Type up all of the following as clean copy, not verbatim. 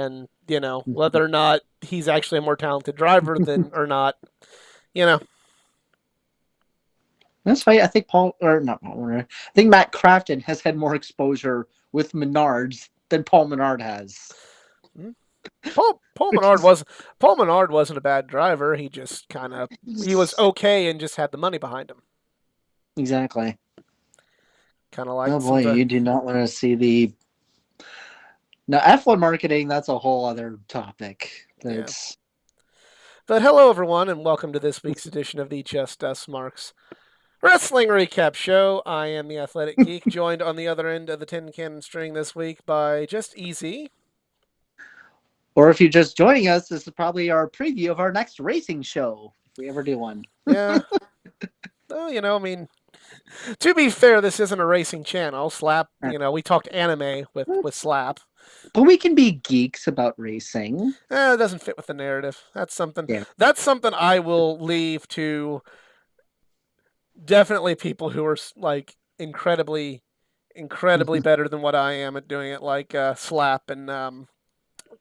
and whether or not he's actually a more talented driver than or not. You know, That's why I think Paul, or not Paul, I think Matt Crafton has had more exposure with Menards than Paul Menard has. Paul Which Menard is was Paul Menard wasn't a bad driver. He just he was okay and just had the money behind him. exactly. Kind of like Oh some boy, of the you do not want to see the now F1 marketing. That's a whole other topic. yeah. That's But hello everyone, and welcome to this week's edition of the Just Us Marks Wrestling Recap Show. I am the Athletic Geek, joined on the other end of the tin cannon string this week by Just Easy. or if you're just joining us, this is probably our preview of our next racing show if we ever do one. Yeah. Well, I mean, to be fair, this isn't a racing channel. Slap, we talked anime with Slap. But we can be geeks about racing. It doesn't fit with the narrative. That's something. Yeah. That's something I will leave to definitely people who are like incredibly better than what I am at doing it, like Slap and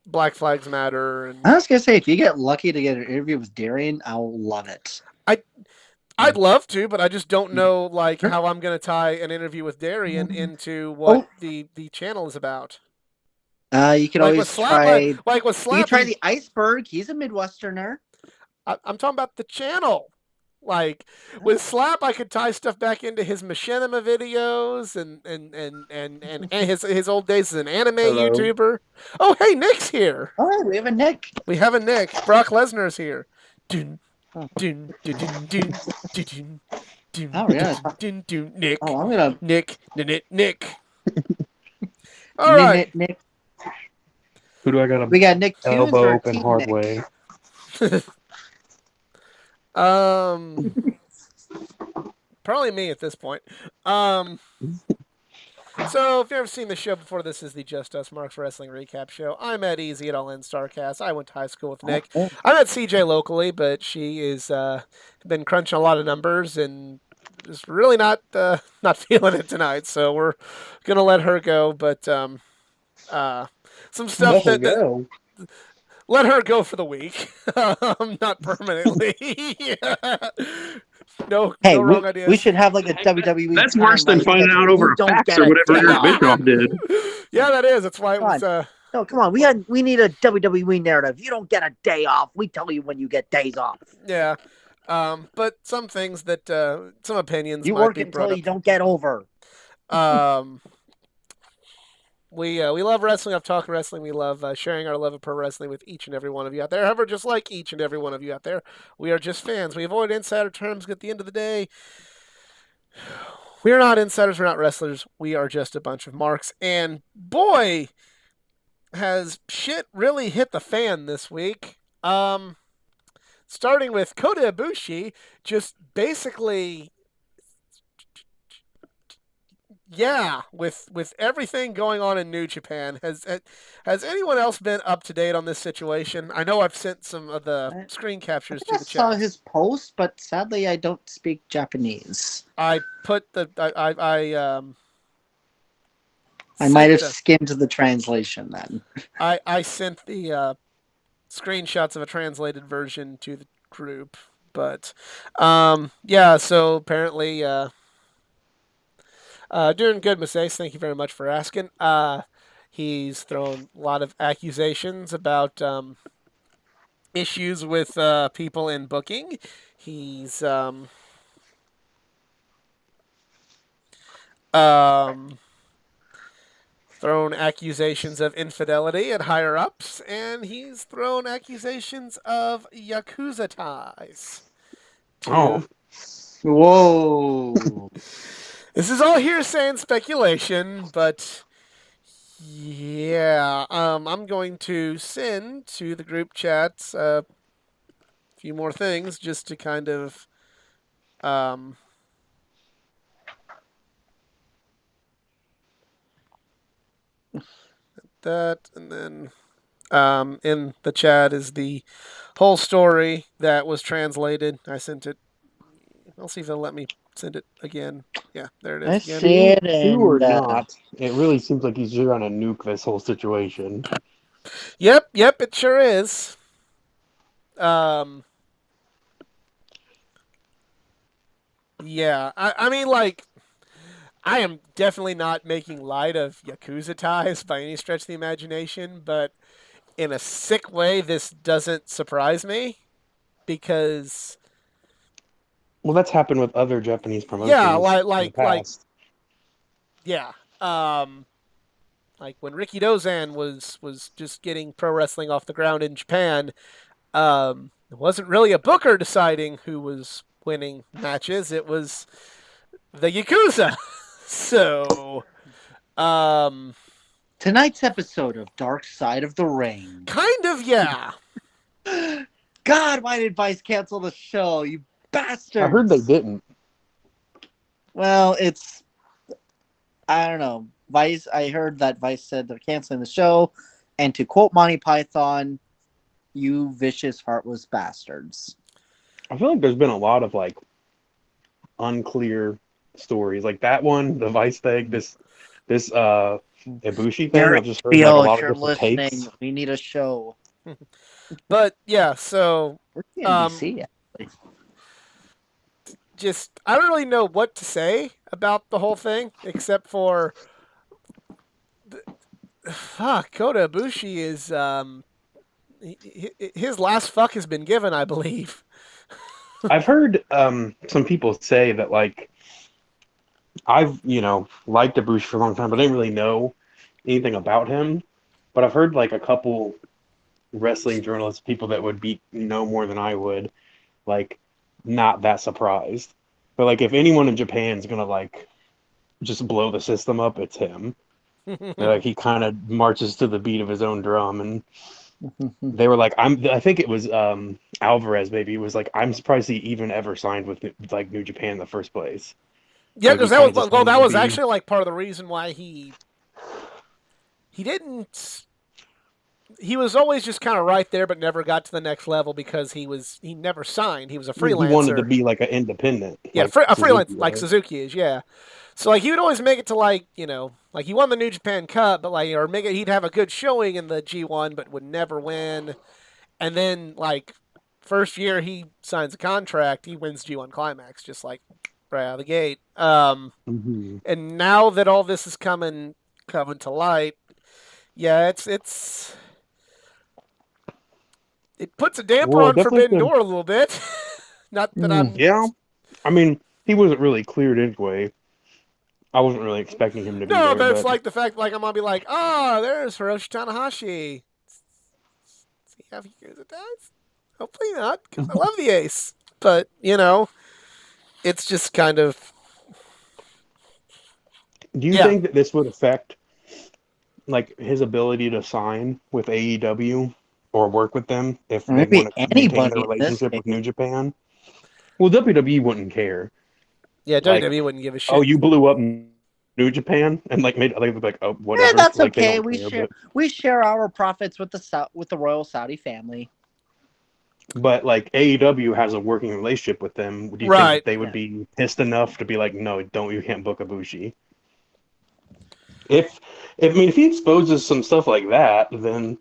Black Flags Matter. And I was gonna say, if you get lucky to get an interview with Darian, I'll love it. I'd love to, but I just don't know like how I'm going to tie an interview with Darian into what Oh, the channel is about. you can Like with always Slap, try. like with You can Slap, try the iceberg. He's a Midwesterner. I'm talking about the channel. Like with Slap, I could tie stuff back into his machinima videos and his old days as an anime Hello. YouTuber. Oh, hey, Nick's here. All right, we have a Nick. We have a Nick. Brock Lesnar's here. Dun, Oh. dun, dun, dun, dun, dun, dun, Oh, yeah. dun, dun, Nick. Oh, I'm gonna Nick. All right. Nick. Who do I got? We got Nick Tunes Elbow or open Team hard Nick? way. Probably me at this point. So, if you've ever seen the show before, this is the Just Us Marks Wrestling Recap Show. I'm at Easy at All In Starcast. I went to high school with Nick. Oh. I met CJ locally, but she is been crunching a lot of numbers and is really not feeling it tonight. So we're gonna let her go. But some stuff that let her go for the week, not permanently. No wrong ideas. We should have like a WWE. That's worse than finding out over a fax or whatever Eric Bischoff did. Yeah, that is. That's why it was. No, come on. We need a WWE narrative. You don't get a day off. We tell you when you get days off. Yeah. But some things that some opinions you might work be until brought you don't get over. We love wrestling. I've talked wrestling. We love sharing our love of pro wrestling with each and every one of you out there. However, just like each and every one of you out there, we are just fans. We avoid insider terms. At the end of the day, we are not insiders. We're not wrestlers. We are just a bunch of marks. And boy, has shit really hit the fan this week. Starting with Kota Ibushi, just basically. Yeah, with everything going on in New Japan, has anyone else been up to date on this situation? I know I've sent some of the screen captures to the chat. I saw his post, but sadly I don't speak Japanese. I put the I might have skimmed the translation then. I sent the screenshots of a translated version to the group, but yeah. So apparently. Doing good, Masace. Thank you very much for asking. He's thrown a lot of accusations about issues with people in booking. He's thrown accusations of infidelity at higher ups, and he's thrown accusations of Yakuza ties. Oh. Whoa. This is all hearsay and speculation, but yeah, I'm going to send to the group chats a few more things just to kind of that, and then in the chat is the whole story that was translated. I sent it. I'll see if they'll let me send it again. Yeah, there it is. I Again. see it. True or not, it really seems like he's trying to nuke this whole situation. Yep, it sure is. Um, yeah, I mean, like, I am definitely not making light of Yakuza ties by any stretch of the imagination, but in a sick way, this doesn't surprise me because, Well, that's happened with other Japanese yeah, promotions in the past. yeah, um, like when Ricky Dozan was just getting pro wrestling off the ground in Japan, it wasn't really a booker deciding who was winning matches; it was the Yakuza. So, um, Tonight's episode of Dark Side of the Ring. kind of, yeah. God, why did Vice cancel the show? You bastards! I heard they didn't. Well, I don't know. Vice. I heard that Vice said they're canceling the show, and to quote Monty Python, "You vicious, heartless bastards." I feel like there's been a lot of like unclear stories, like that one, the Vice thing, this Ibushi thing. I've just heard like a Bill, lot if of you're different listening, takes. we need a show. But yeah, so We're NBC. just I don't really know what to say about the whole thing except for Kota Ibushi is his last fuck has been given, I believe. I've heard some people say that like I've liked Ibushi for a long time, but I didn't really know anything about him. But I've heard like a couple wrestling journalists, people that would be know more than I would, like not that surprised. But like if anyone in Japan's gonna like just blow the system up, it's him. Like he kind of marches to the beat of his own drum, and they were like, I think it was Alvarez maybe was like, I'm surprised he even ever signed with like New Japan in the first place. Yeah, Like, because he that kinda was just well, wanted that to was be- actually like part of the reason why he didn't. He was always just kind of right there, but never got to the next level because he never signed. He was a he wanted to freelancer. be like an independent, Yeah, like a freelance Suzuki, like right? Suzuki is. Yeah, so like he would always make it to like like he won the New Japan Cup, but like or make it he'd have a good showing in the G1, but would never win. And then like first year he signs a contract, he wins G1 Climax just like right out of the gate. Mm-hmm. And now that all this is coming to light, yeah, it puts a damper Well, on definitely. Forbidden Door a little bit. Not that I'm. Yeah, I mean, he wasn't really cleared anyway. I wasn't really expecting him to be No, there, but it's but like the fact, like I'm gonna be like, oh, there's Hiroshi Tanahashi. Does he have Yakuza ties? Hopefully not, because I love the Ace. But it's just kind of do you yeah. think that this would affect like his ability to sign with AEW or work with them if Or they maybe want to maintain their anybody in this relationship case. with New Japan? Well, WWE wouldn't care. Yeah, Like, WWE wouldn't give a shit. oh, you blew up New Japan and like made like oh Yeah, whatever. that's Like they okay. don't care, We share our profits with the royal Saudi family. but like AEW has a working relationship with them. Do you think Right. that they would be pissed enough to be like, no, you can't book Ibushi? If I mean if he exposes some stuff like that, then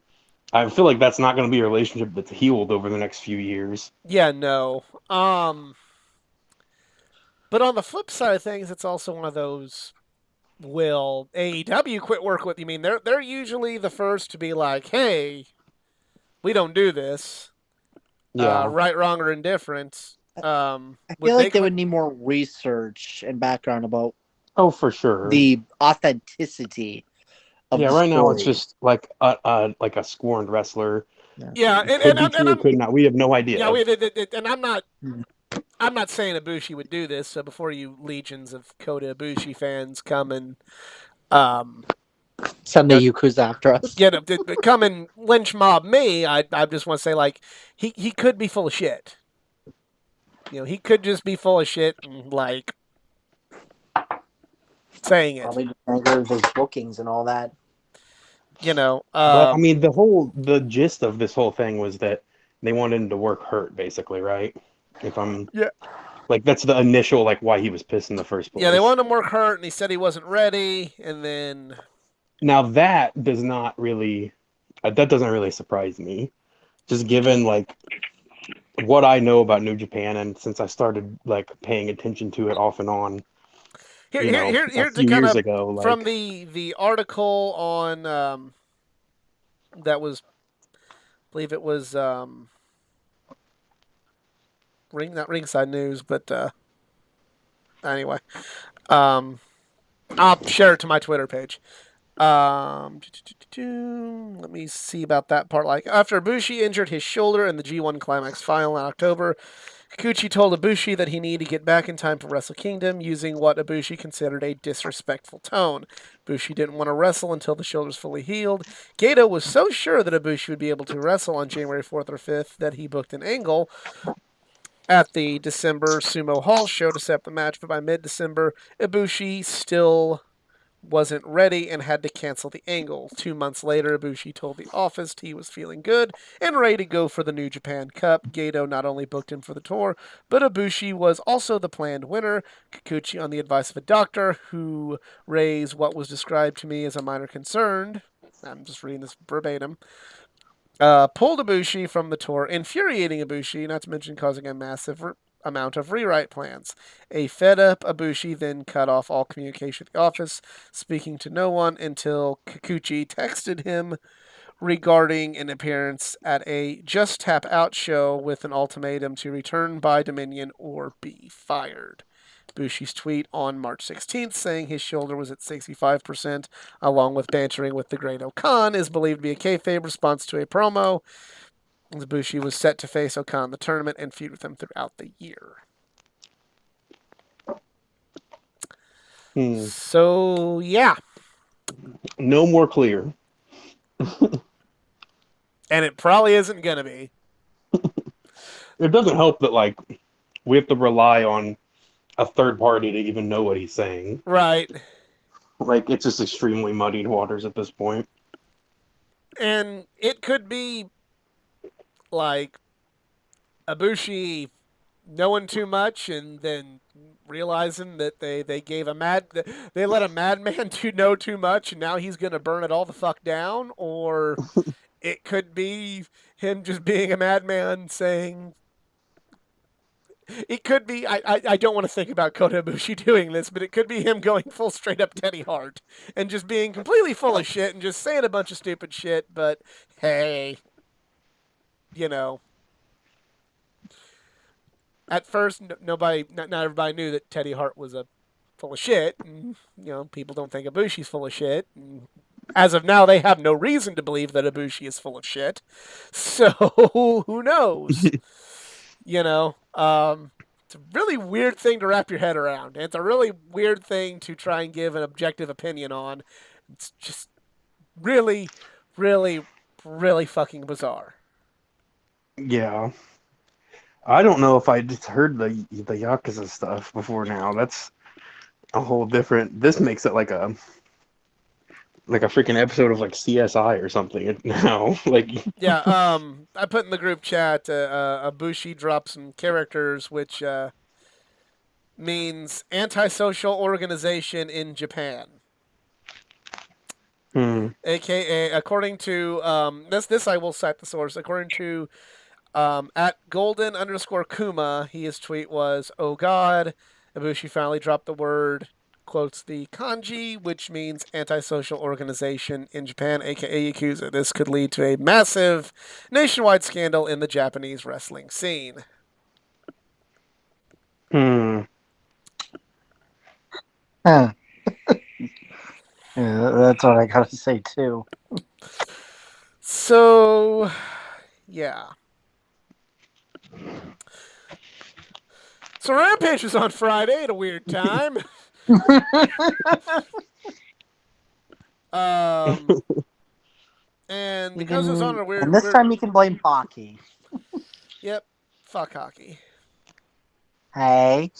I feel like that's not going to be a relationship that's healed over the next few years. Yeah, no. But on the flip side of things, it's also one of those. Will AEW quit work with? You mean they're usually the first to be like, hey, we don't do this. Yeah, Right, wrong, or indifferent. I feel like they would need more research and background about oh for sure. the authenticity of Yeah, the right now it's story. just like a scorned wrestler. Yeah, Could be true, could not. We have no idea. Yeah, and I'm not saying Ibushi would do this. So before you legions of Kota Ibushi fans come and Send the Yakuza after us. come and lynch mob me, I just want to say like he could be full of shit. He could just be full of shit and like saying it. Probably because of his bookings and all that. But I mean, the gist of this whole thing was that they wanted him to work hurt, basically, right? If I'm like that's the initial like why he was pissed in the first place. Yeah, they wanted him to work hurt, and he said he wasn't ready, and then now that does not really that doesn't really surprise me. Just given like what I know about New Japan, and since I started like paying attention to it off and on, a Here to few kind years of ago, from like the article on that was, I believe it was not Ringside News, but anyway, um, I'll share it to my Twitter page. Let me see about that part. Like, after Ibushi injured his shoulder in the G1 Climax final in October, Kikuchi told Ibushi that he needed to get back in time for Wrestle Kingdom, using what Ibushi considered a disrespectful tone. Ibushi didn't want to wrestle until the shoulder's fully healed. Gato was so sure that Ibushi would be able to wrestle on January 4th or 5th that he booked an angle at the December Sumo Hall show to set up the match, but by mid-December, Ibushi still wasn't ready and had to cancel the angle. 2 months later, Ibushi told The Office he was feeling good and ready to go for the New Japan Cup. Gato not only booked him for the tour, but Ibushi was also the planned winner. Kikuchi, on the advice of a doctor who raised what was described to me as a minor concern, I'm just reading this verbatim, pulled Ibushi from the tour, infuriating Ibushi, not to mention causing a massive amount of rewrite plans. A fed-up Ibushi then cut off all communication with the office, speaking to no one until Kikuchi texted him regarding an appearance at a Just Tap Out show with an ultimatum to return by Dominion or be fired. Bushi's tweet on March 16th saying his shoulder was at 65%, along with bantering with the Great Okan, is believed to be a kayfabe response to a promo. Bushi was set to face Okan in the tournament and feud with him throughout the year. So, yeah. no more clear. And it probably isn't going to be. It doesn't help that like we have to rely on a third party to even know what he's saying. Right. Like it's just extremely muddied waters at this point. And it could be like Ibushi knowing too much and then realizing that they let a madman to know too much and now he's going to burn it all the fuck down, or it could be him just being a madman saying, it could be, I don't want to think about Kota Ibushi doing this, but it could be him going full straight up Teddy Hart and just being completely full of shit and just saying a bunch of stupid shit, but hey, at first, not everybody knew that Teddy Hart was full of shit. And, people don't think Ibushi's full of shit. And as of now, they have no reason to believe that Ibushi is full of shit. So who knows? It's a really weird thing to wrap your head around. And it's a really weird thing to try and give an objective opinion on. It's just really, really, really fucking bizarre. Yeah. I don't know if I just heard the Yakuza stuff before now. That's a whole different. This makes it like a freaking episode of like CSI or something now. Yeah, I put in the group chat Ibushi dropped some characters, which means antisocial organization in Japan. AKA, according to this I will cite the source. According to at golden_kuma, his tweet was, "Oh God," Ibushi finally dropped the word, quotes the kanji, which means antisocial organization in Japan, aka Yakuza. This could lead to a massive nationwide scandal in the Japanese wrestling scene. Yeah, that's what I gotta say too. So, yeah. So Rampage was on Friday at a weird time. And because it was on a weird... And this time you can blame hockey. Yep. Fuck hockey. Hey,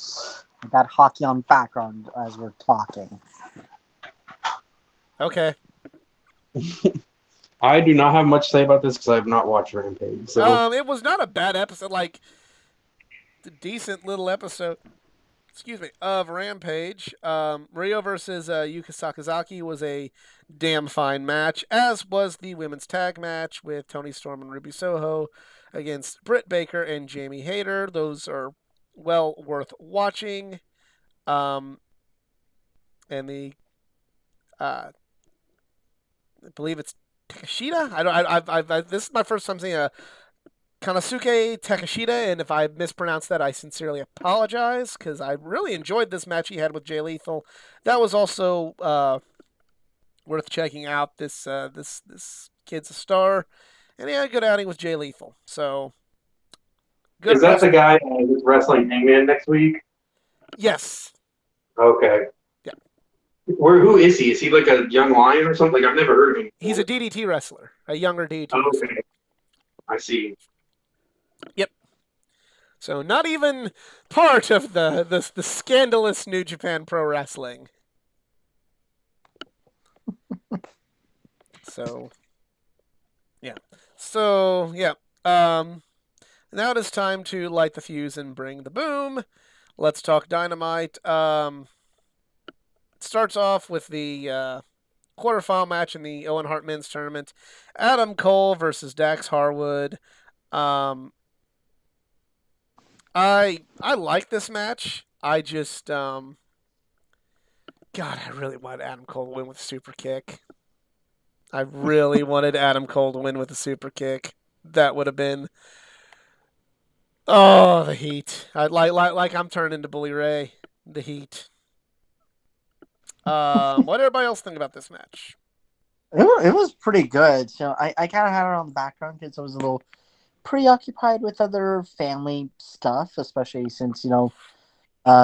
I got hockey on background as we're talking. Okay. I do not have much to say about this because I have not watched Rampage. So it was not a bad episode. Like, a decent little episode. of Rampage. Rio versus Yuka Sakazaki was a damn fine match, as was the women's tag match with Toni Storm and Ruby Soho against Britt Baker and Jamie Hayter. Those are well worth watching. And the I believe it's Takeshita. I don't. This is my first time seeing a Kanosuke Takeshita, and if I mispronounced that, I sincerely apologize because I really enjoyed this match he had with Jay Lethal. That was also worth checking out. This kid's a star, and he had a good outing with Jay Lethal. So good. Is that the guy who's wrestling Hangman next week? Yes. Okay. Yeah. Who is he? Is he like a young lion or something? Like I've never heard of him before. He's a DDT wrestler, a younger DDT wrestler. Okay. I see. Yep. So not even part of the scandalous New Japan Pro Wrestling. So yeah. Now it is time to light the fuse and bring the boom. Let's talk Dynamite. It starts off with the quarterfinal match in the Owen Hart Men's Tournament. Adam Cole versus Dax Harwood. I like this match. I just God, I really wanted Adam Cole to win with a super kick. I really wanted Adam Cole to win with a super kick. That would have been the heat. I like I'm turning into Bully Ray. The heat. What did everybody else think about this match? It was pretty good. So I kind of had it on the background because I was a little preoccupied with other family stuff, especially since,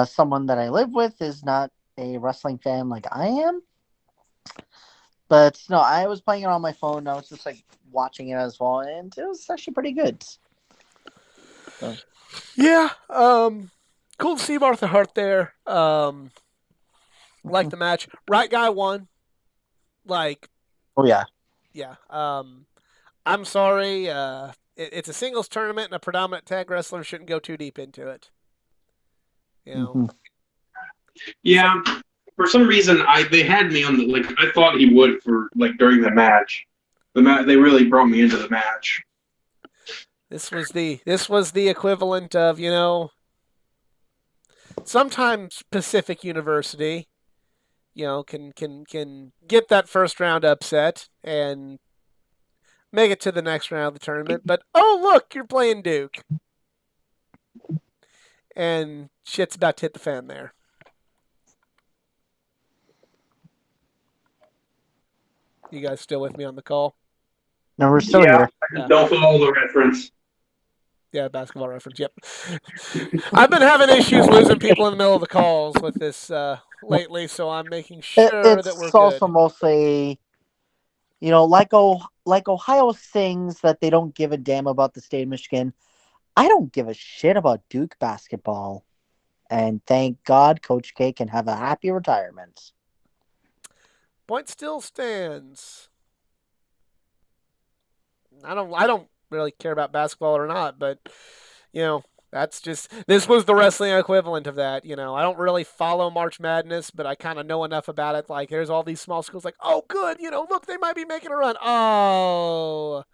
someone that I live with is not a wrestling fan like I am. But no, I was playing it on my phone. I was just like watching it as well, and it was actually pretty good. So. Yeah, cool to see Martha Hart there. Like the match. Right guy won. Like, oh yeah. I'm sorry. It's a singles tournament, and a predominant tag wrestler shouldn't go too deep into it. Yeah. For some reason, they had me on the I thought he would for during the match. They really brought me into the match. This was the equivalent of sometimes Pacific University, can get that first round upset and make it to the next round of the tournament. But oh look, you're playing Duke, and shit's about to hit the fan there. You guys still with me on the call? No, we're still here. Don't follow the reference. Yeah, basketball reference. Yep. I've been having issues losing people in the middle of the calls with this lately, so I'm making sure that we're good. It's also mostly, like Ohio sings that they don't give a damn about the state of Michigan. I don't give a shit about Duke basketball, and thank God Coach K can have a happy retirement. Point still stands. I don't really care about basketball or not, but that's just this was the wrestling equivalent of that. I don't really follow March Madness, but I kind of know enough about it. Like there's all these small schools like, oh good, look, they might be making a run. Oh,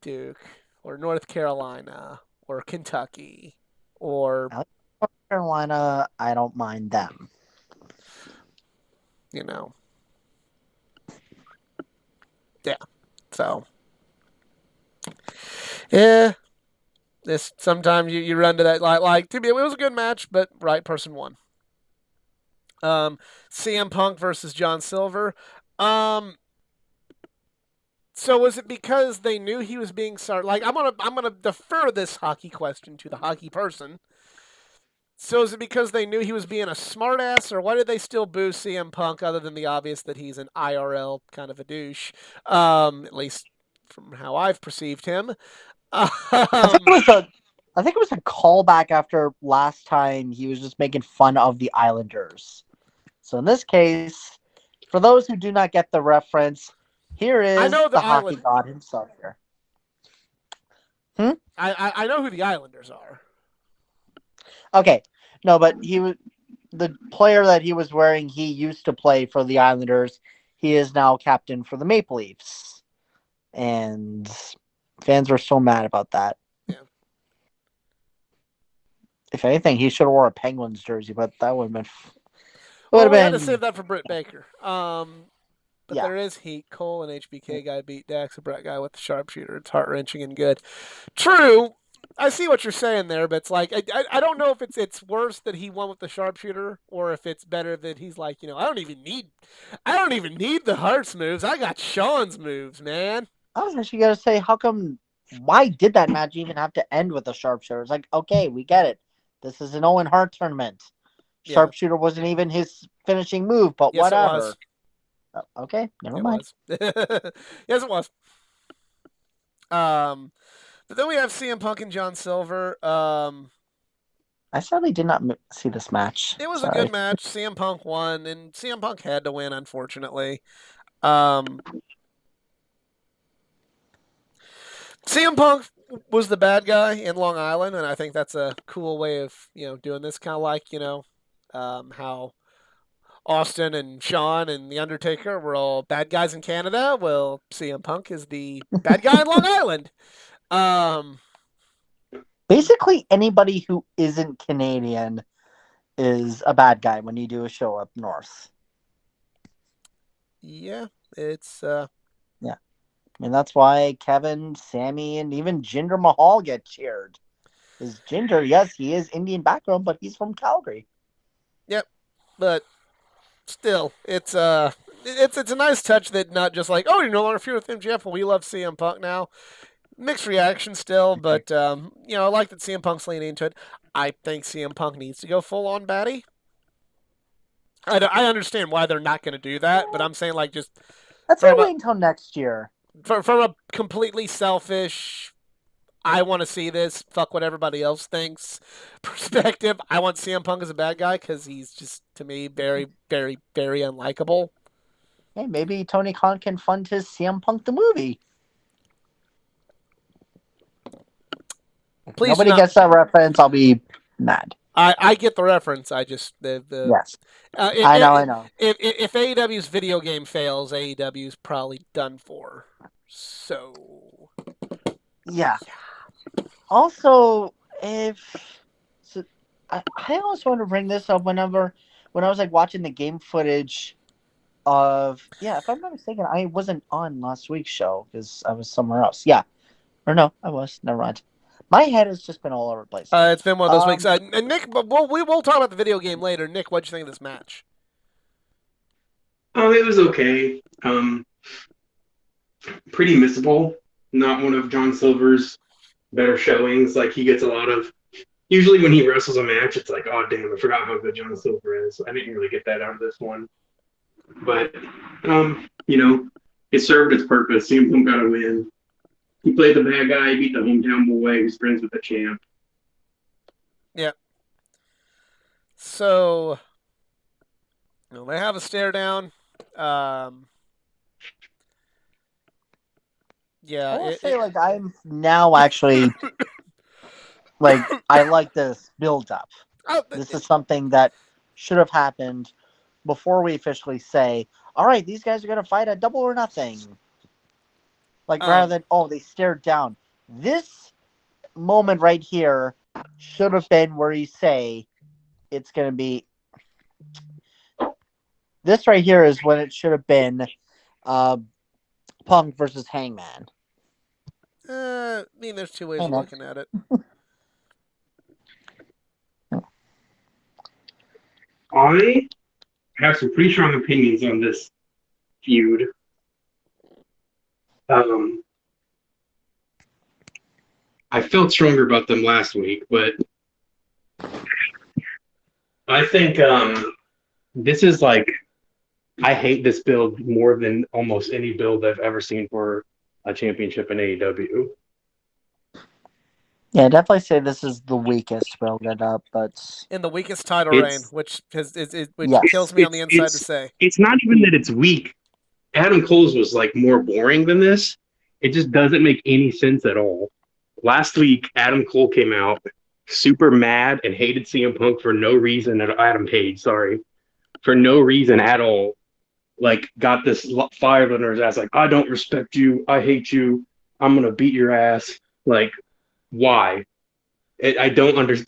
Duke or North Carolina or Kentucky or North Carolina, I don't mind them. Yeah. So, yeah. This sometimes you run to that like to me it was a good match, but right person won. CM Punk versus John Silver. So was it because they knew he was being like I'm gonna defer this hockey question to the hockey person. So is it because they knew he was being a smartass, or why did they still boo CM Punk other than the obvious that he's an IRL kind of a douche? At least from how I've perceived him. I think it was a callback after last time he was just making fun of the Islanders. So in this case, for those who do not get the reference, here is the hockey god himself here. I know who the Islanders are. Okay, no, but he was the player that he was wearing. He used to play for the Islanders. He is now captain for the Maple Leafs, and fans were so mad about that. Yeah. If anything, he should have wore a Penguins jersey, but that would have been. Well, we had to save that for Britt Baker. But Yeah. there is heat. Cole and HBK guy beat Dax, a Brett guy with the sharpshooter. It's heart wrenching and good. True. I see what you're saying there, but it's like I don't know if it's worse that he won with the sharpshooter or if it's better that he's like, I don't even need the Hart's moves. I got Sean's moves, man. I was actually gonna say, how come? Why did that match even have to end with a sharpshooter? It's like, okay, we get it. This is an Owen Hart tournament. Yeah. Sharpshooter wasn't even his finishing move, but Yes, whatever. it was. Okay, never It mind. was. Yes, it was. But then we have CM Punk and John Silver. I sadly did not see this match. It was Sorry. a good match. CM Punk won, and CM Punk had to win, unfortunately. CM Punk was the bad guy in Long Island, and I think that's a cool way of doing this. Kind of like how Austin and Shawn and The Undertaker were all bad guys in Canada. Well, CM Punk is the bad guy in Long Island. Basically, anybody who isn't Canadian is a bad guy when you do a show up north. Yeah, it's Yeah. I mean, that's why Kevin, Sammy, and even Jinder Mahal get cheered. Is Jinder, yes, he is Indian background, but he's from Calgary. Yep, but still, it's a nice touch that not just like, oh, you're no longer feud with MJF. Well, we love CM Punk now. Mixed reaction still, but I like that CM Punk's leaning into it. I think CM Punk needs to go full on baddie. I understand why they're not going to do that, but I'm saying like just Let's wait until next year. From a completely selfish, I want to see this, fuck what everybody else thinks perspective, I want CM Punk as a bad guy because he's just, to me, very, very, very unlikable. Hey, maybe Tony Khan can fund his CM Punk the movie. If nobody gets that reference, I'll be mad. I get the reference. I just yes. I know. If AEW's video game fails, AEW's probably done for. So yeah. Also, I also want to bring this up when I was like watching the game footage of if I'm not mistaken, I wasn't on last week's show because I was somewhere else. Yeah, or no, I was. Never mind. My head has just been all over the place. It's been one of those weeks. And Nick, but we will talk about the video game later. Nick, what'd you think of this match? Oh, it was okay. Pretty missable. Not one of John Silver's better showings. Like, he gets a lot of... Usually when he wrestles a match, it's like, oh, damn, I forgot how good John Silver is. I didn't really get that out of this one. But, it served its purpose. CM Punk got a win. He played the bad guy, beat the hometown boy, who's friends with the champ. Yeah. So, they have a stare down. I will say, I'm now actually, I like this build-up. This is something that should have happened before we officially say, all right, these guys are going to fight at Double or Nothing. Rather than, they stared down. This moment right here should have been where you say it's going to be... This right here is when it should have been Punk versus Hangman. There's two ways of looking at it. I have some pretty strong opinions on this feud. I felt stronger about them last week, but I think this is I hate this build more than almost any build I've ever seen for a championship in AEW. Yeah, I definitely say this is the weakest build it up, but in the weakest title reign, which kills me on the inside to say. It's not even that it's weak. Adam Cole's was more boring than this. It just doesn't make any sense at all. Last week, Adam Cole came out, super mad and hated CM Punk for no reason at Adam Page, sorry, for no reason at all. Like, got this fired under his ass. Like, I don't respect you. I hate you. I'm gonna beat your ass. Like, why? I don't understand.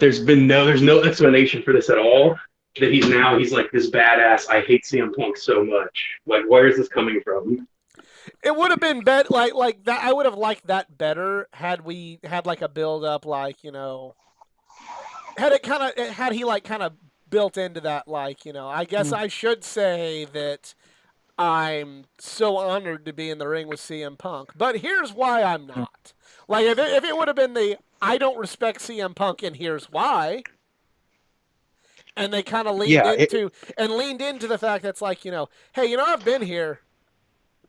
There's no explanation for this at all. That he's like this badass. I hate CM Punk so much. Like, where is this coming from? It would have been better, like that. I would have liked that better had we had like a build up, like had he like kind of built into that, like I guess I should say that I'm so honored to be in the ring with CM Punk, but here's why I'm not. Like if it would have been the I don't respect CM Punk and here's why, and they kind of leaned into the fact that's like hey I've been here.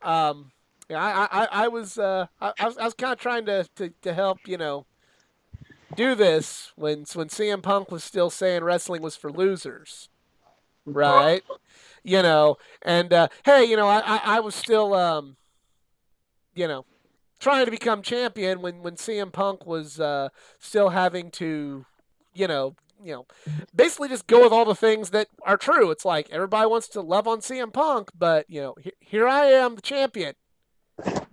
I was kind of trying to help do this when CM Punk was still saying wrestling was for losers, right? And hey, I was still trying to become champion when CM Punk was still having to basically just go with all the things that are true. It's like everybody wants to love on CM Punk, but here I am, the champion.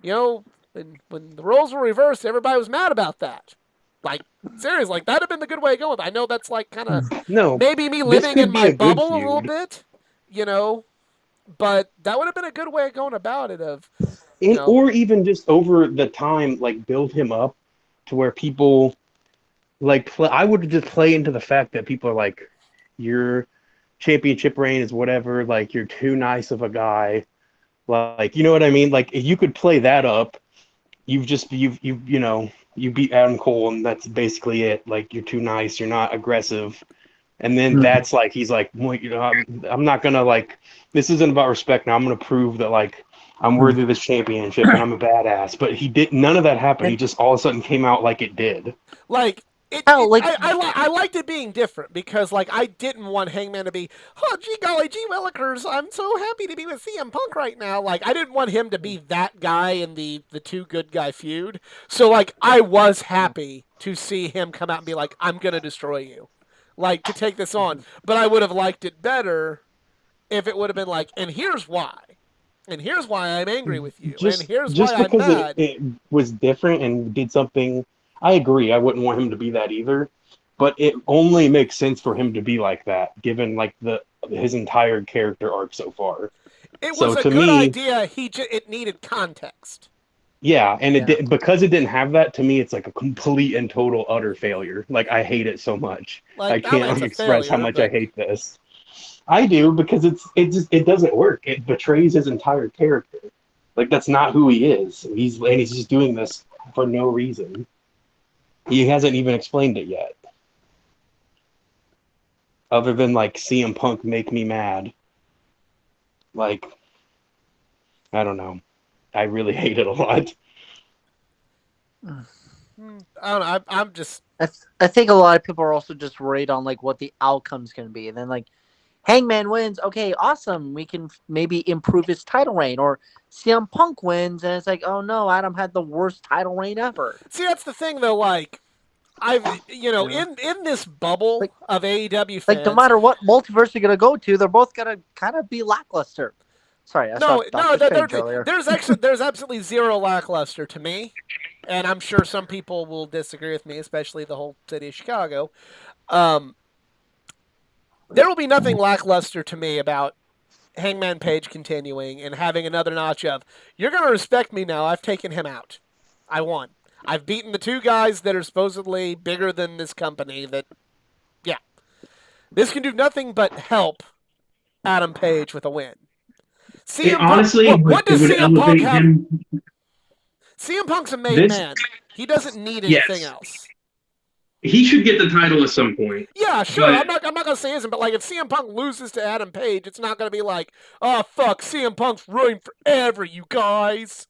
When the roles were reversed, everybody was mad about that. Like, seriously, like that'd have been the good way of going. I know that's like kind of maybe me living in my bubble a little bit, but that would have been a good way of going about it. Or even just over the time, like build him up to where people like I would just play into the fact that people are like, your championship reign is whatever, like you're too nice of a guy. Like, you know what I mean? Like, if you could play that up, you beat Adam Cole, and that's basically it. Like, you're too nice, you're not aggressive, and then that's like he's like, well, I'm not gonna like. This isn't about respect now. I'm gonna prove that like I'm worthy of this championship and I'm a badass. But he did none of that happened. He just all of a sudden came out like it did. Like. I liked it being different because, like, I didn't want Hangman to be, oh, gee golly, gee willikers, I'm so happy to be with CM Punk right now. Like, I didn't want him to be that guy in the two good guy feud. So, like, I was happy to see him come out and be like, I'm going to destroy you. Like, to take this on. But I would have liked it better if it would have been like, and here's why. And here's why I'm angry with you. And here's why I'm mad. It was different and did something. I agree. I wouldn't want him to be that either, but it only makes sense for him to be like that, given like his entire character arc so far. It was a good idea. It needed context. Yeah, and it because it didn't have that. To me, it's like a complete and total utter failure. Like I hate it so much. I can't express how much I hate this. I do because it doesn't work. It betrays his entire character. Like that's not who he is. He's just doing this for no reason. He hasn't even explained it yet. Other than like CM Punk make me mad. Like, I don't know. I really hate it a lot. I don't know. I'm just. I think a lot of people are also just worried on like what the outcome's going to be, and then like Hangman wins, okay, awesome. We can maybe improve his title reign, or CM Punk wins, and it's like, oh no, Adam had the worst title reign ever. See, that's the thing though. Like, in this bubble of AEW fans, like no matter what multiverse you're gonna go to, they're both gonna kind of be lackluster. Sorry, there's absolutely zero lackluster to me, and I'm sure some people will disagree with me, especially the whole city of Chicago. There will be nothing lackluster to me about Hangman Page continuing and having another notch of, you're going to respect me now, I've taken him out. I won. I've beaten the two guys that are supposedly bigger than this company that, yeah. This can do nothing but help Adam Page with a win. Honestly, what does CM Punk have? CM Punk's a made man. He doesn't need anything else. He should get the title at some point. Yeah, sure. I'm not gonna say isn't, but like if CM Punk loses to Adam Page, it's not gonna be like, oh fuck, CM Punk's ruined forever, you guys.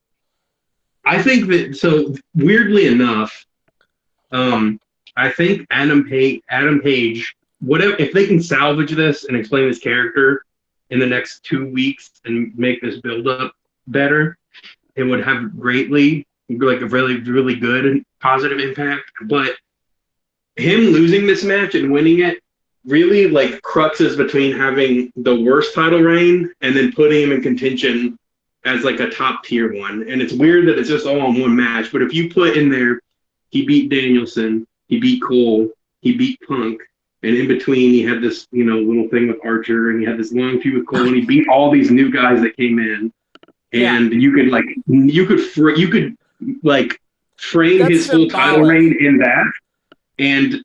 I think that so weirdly enough, I think Adam Page, whatever, if they can salvage this and explain his character in the next 2 weeks and make this build up better, it would have greatly like a really, really good positive impact. But him losing this match and winning it really like cruxes between having the worst title reign and then putting him in contention as like a top tier one. And it's weird that it's just all in one match. But if you put in there, he beat Danielson, he beat Cole, he beat Punk, and in between he had this little thing with Archer, and he had this long feud with Cole, and he beat all these new guys that came in. And you could like frame That's his full title symbolic. reign in that. And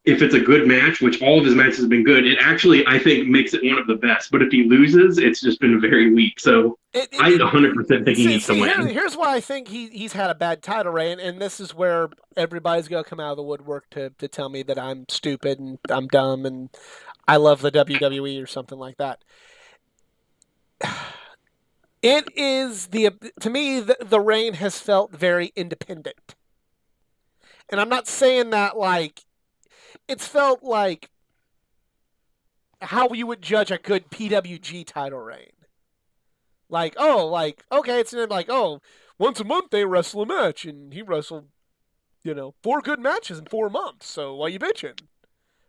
if it's a good match, which all of his matches have been good, it actually, I think, makes it one of the best. But if he loses, it's just been very weak. So I 100% think he needs to win. Here's why I think he's had a bad title reign, and this is where everybody's going to come out of the woodwork to tell me that I'm stupid and I'm dumb and I love the WWE or something like that. It is to me, the reign has felt very independent. And I'm not saying that like, it's felt like how you would judge a good PWG title reign. Like, okay, it's like, once a month they wrestle a match, and he wrestled, 4 good matches in 4 months, so why you bitching?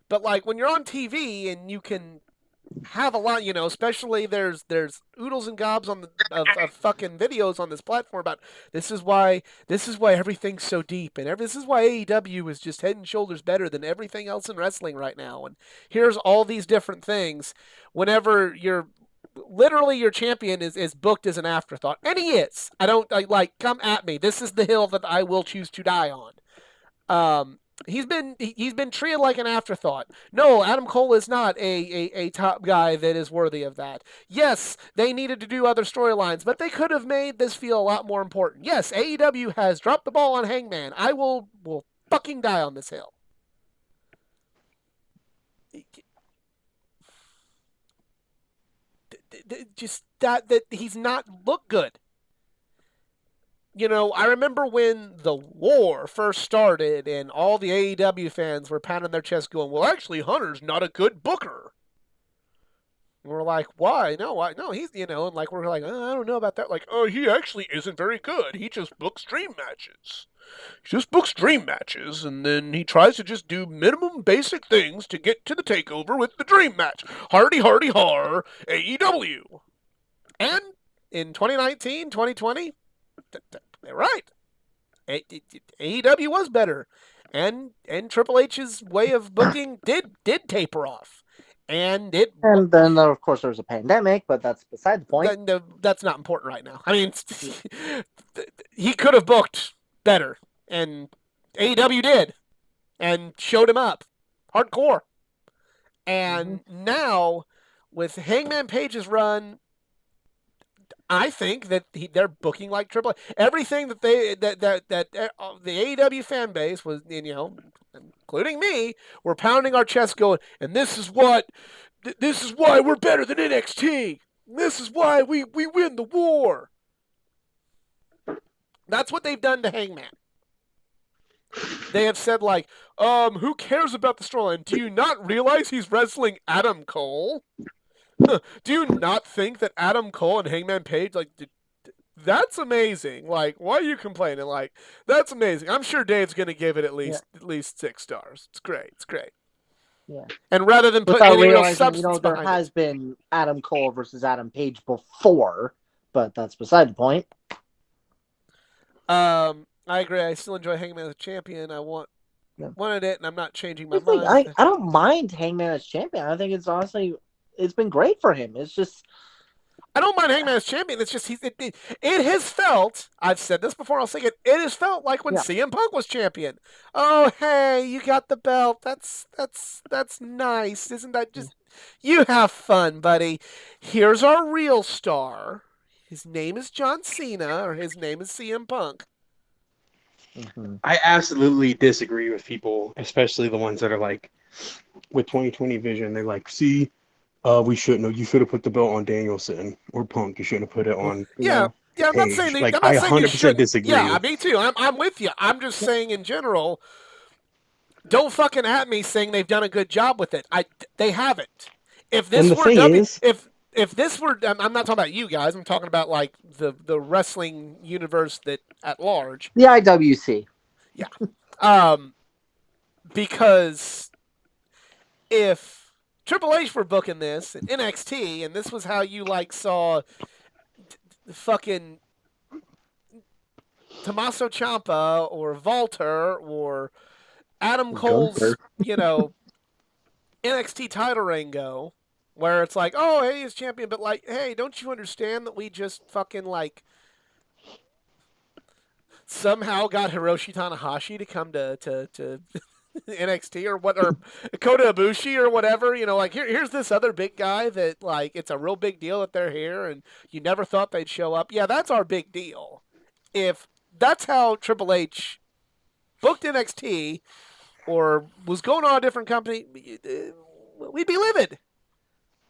But like, when you're on TV and you can have a lot, especially there's oodles and gobs of fucking videos on this platform about this is why everything's so deep, and this is why AEW is just head and shoulders better than everything else in wrestling right now, and here's all these different things. Whenever literally your champion is booked as an afterthought, and he is. Come at me. This is the hill that I will choose to die on. He's been treated like an afterthought. No, Adam Cole is not a top guy that is worthy of that. Yes, they needed to do other storylines, but they could have made this feel a lot more important. Yes, AEW has dropped the ball on Hangman. I will fucking die on this hill. Just that he's not looked good. I remember when the war first started and all the AEW fans were pounding their chest going, well, actually, Hunter's not a good booker. And we're like, why? No, he's, and like, we're like, I don't know about that. Like, he actually isn't very good. He just books dream matches. He just books dream matches, and then he tries to just do minimum basic things to get to the takeover with the dream match. Hardy, hardy, har, AEW. And in 2019, 2020, they're right. AEW was better, and Triple H's way of booking did taper off, and then of course there was a pandemic, but that's beside the point. That's not important right now. I mean, he could have booked better, and AEW did, and showed him up hardcore. And now with Hangman Page's run, I think that they're booking like Triple H. Everything that the AEW fan base was, including me, were pounding our chests going, and this is why we're better than NXT. This is why we win the war. That's what they've done to Hangman. They have said like, who cares about the storyline? Do you not realize he's wrestling Adam Cole? Do you not think that Adam Cole and Hangman Page, like, that's amazing? Like, why are you complaining? Like, that's amazing. I'm sure Dave's going to give it at least 6 stars. It's great. It's great. Yeah. And rather than put any real substance there has been Adam Cole versus Adam Page before, but that's beside the point. I agree. I still enjoy Hangman as a champion. I wanted it, and I'm not changing my mind. I don't mind Hangman as champion. I think it's honestly, it's been great for him. It's just, I don't mind Hangman as champion. It's just it has felt. I've said this before. I'll say it. It has felt like when CM Punk was champion. Oh, hey, you got the belt. That's nice, isn't that just? You have fun, buddy. Here's our real star. His name is John Cena, or his name is CM Punk. Mm-hmm. I absolutely disagree with people, especially the ones that are like, with 2020 vision. They're like, see. We shouldn't have. You should have put the belt on Danielson or Punk. You shouldn't have put it on. Yeah, I'm not saying I 100% disagree. Yeah, me too. I'm with you. I'm just saying in general. Don't fucking at me saying they've done a good job with it. They haven't. If this were if this were, I'm not talking about you guys. I'm talking about like the wrestling universe that at large. The IWC. Yeah. because if Triple H were booking this in NXT, and this was how you like saw fucking Tommaso Ciampa or Walter or Adam Cole's, Gunther. NXT title reign go, where it's like, oh, hey, he's champion, but like, hey, don't you understand that we just fucking like somehow got Hiroshi Tanahashi to come to NXT or what, or Kota Ibushi or whatever, like here's this other big guy that like it's a real big deal that they're here and you never thought they'd show up. Yeah, that's our big deal. If that's how Triple H booked NXT or was going on a different company, we'd be livid.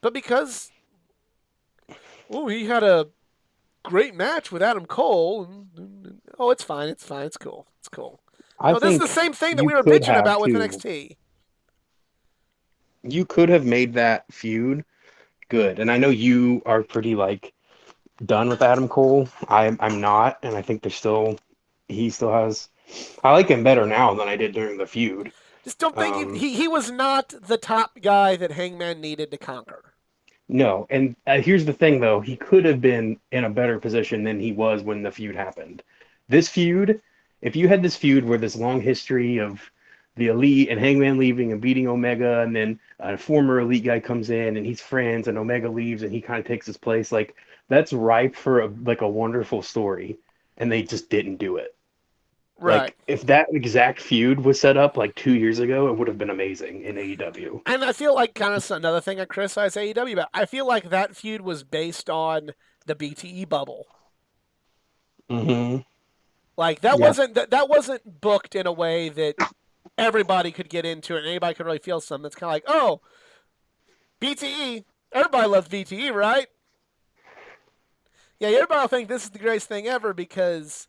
But because he had a great match with Adam Cole, it's fine, it's cool, I this is think the same thing that you we were could bitching have about with too. NXT. You could have made that feud good, and I know you are pretty like done with Adam Cole. I'm not, and I think he still has. I like him better now than I did during the feud. Just don't think he was not the top guy that Hangman needed to conquer. No, and here's the thing though, he could have been in a better position than he was when the feud happened. This feud, if you had this feud where this long history of the Elite and Hangman leaving and beating Omega, and then a former Elite guy comes in and he's friends, and Omega leaves and he kind of takes his place, like that's ripe for a wonderful story, and they just didn't do it. Right. Like if that exact feud was set up like 2 years ago, it would have been amazing in AEW. And I feel like kind of another thing I criticize AEW about. I feel like that feud was based on the BTE bubble. Mm-hmm. Like that wasn't booked in a way that everybody could get into it and anybody could really feel something. It's kind of like, oh, BTE, everybody loves BTE, right? Yeah, everybody will think this is the greatest thing ever because,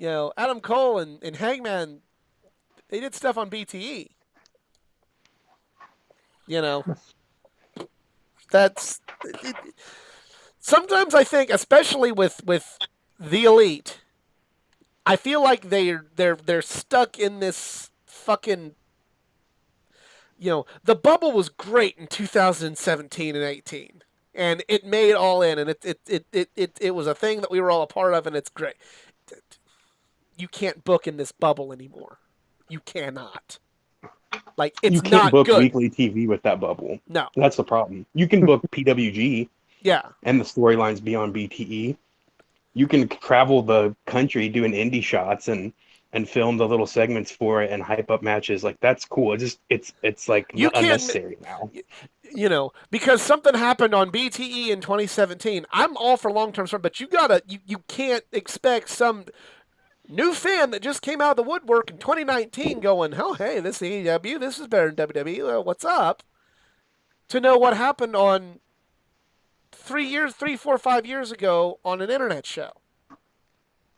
Adam Cole and Hangman, they did stuff on BTE. That's sometimes I think, especially with the Elite, I feel like they're stuck in this fucking. The bubble was great in 2017 and 18, and it made All In, and it was a thing that we were all a part of, and it's great. You can't book in this bubble anymore. You cannot. Like it's you can't not book good. weekly TV with that bubble. No, that's the problem. You can book PWG, yeah, and the storylines beyond BTE. You can travel the country doing indie shots and film the little segments for it and hype up matches. Like that's cool. It's like unnecessary now. Because something happened on BTE in 2017. I'm all for long-term stuff, but you can't expect some new fan that just came out of the woodwork in 2019 going, oh, hey, this is AEW, this is better than WWE, what's up? To know what happened on 3, 4, 5 years ago on an internet show.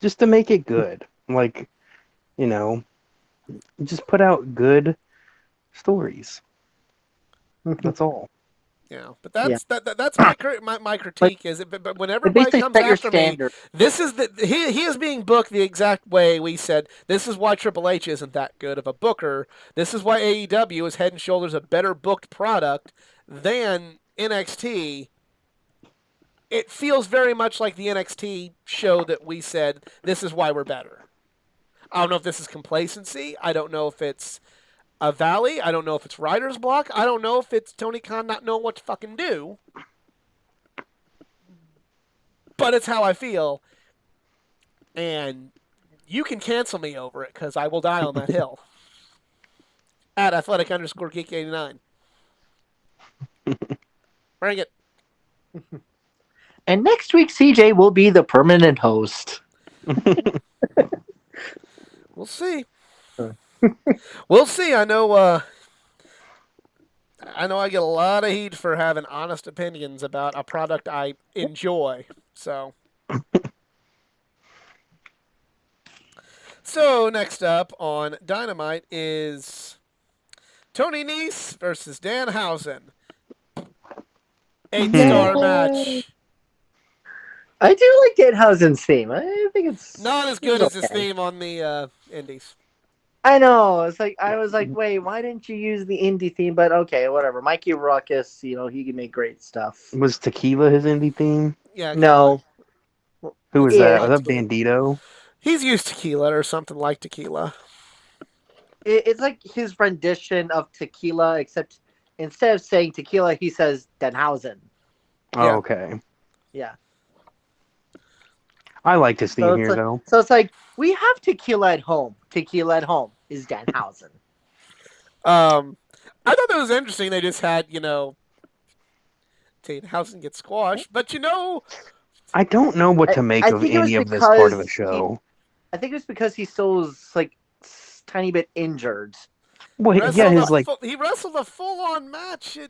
Just to make it good. Like, just put out good stories. That's all. Yeah, but that's my critique is, but when everybody comes after me, this is he is being booked the exact way we said. This is why Triple H isn't that good of a booker. This is why AEW is head and shoulders a better booked product than NXT. It feels very much like the NXT show that we said, this is why we're better. I don't know if this is complacency. I don't know if it's a valley. I don't know if it's writer's block. I don't know if it's Tony Khan not knowing what to fucking do. But it's how I feel. And you can cancel me over it because I will die on that hill. At athletic_geek89. Bring it. And next week, CJ will be the permanent host. We'll see. We'll see. I know I get a lot of heat for having honest opinions about a product I enjoy. So next up on Dynamite is Tony Nese versus Danhausen. 8-star match. I do like Danhausen's theme. I think it's not as good as his theme on the Indies. I know. It's like I was like, wait, why didn't you use the indie theme? But okay, whatever. Mikey Ruckus, he can make great stuff. Was Tequila his indie theme? Yeah, kind of like No, Who was it, that? Was that Bandito? he's used tequila or something like tequila. it's like his rendition of Tequila, except instead of saying Tequila, he says Denhausen. Oh, Yeah. okay. Yeah. I liked his theme So it's here, like, though. so it's like we have Tequila at home. Tequila at home is Denhausen. I thought that was interesting. They just had, Danhausen get squashed, but I don't know what to make I of think it was any of this part of the because show. I think it was because he still was like tiny bit injured. Well, yeah, his like he wrestled a full-on match in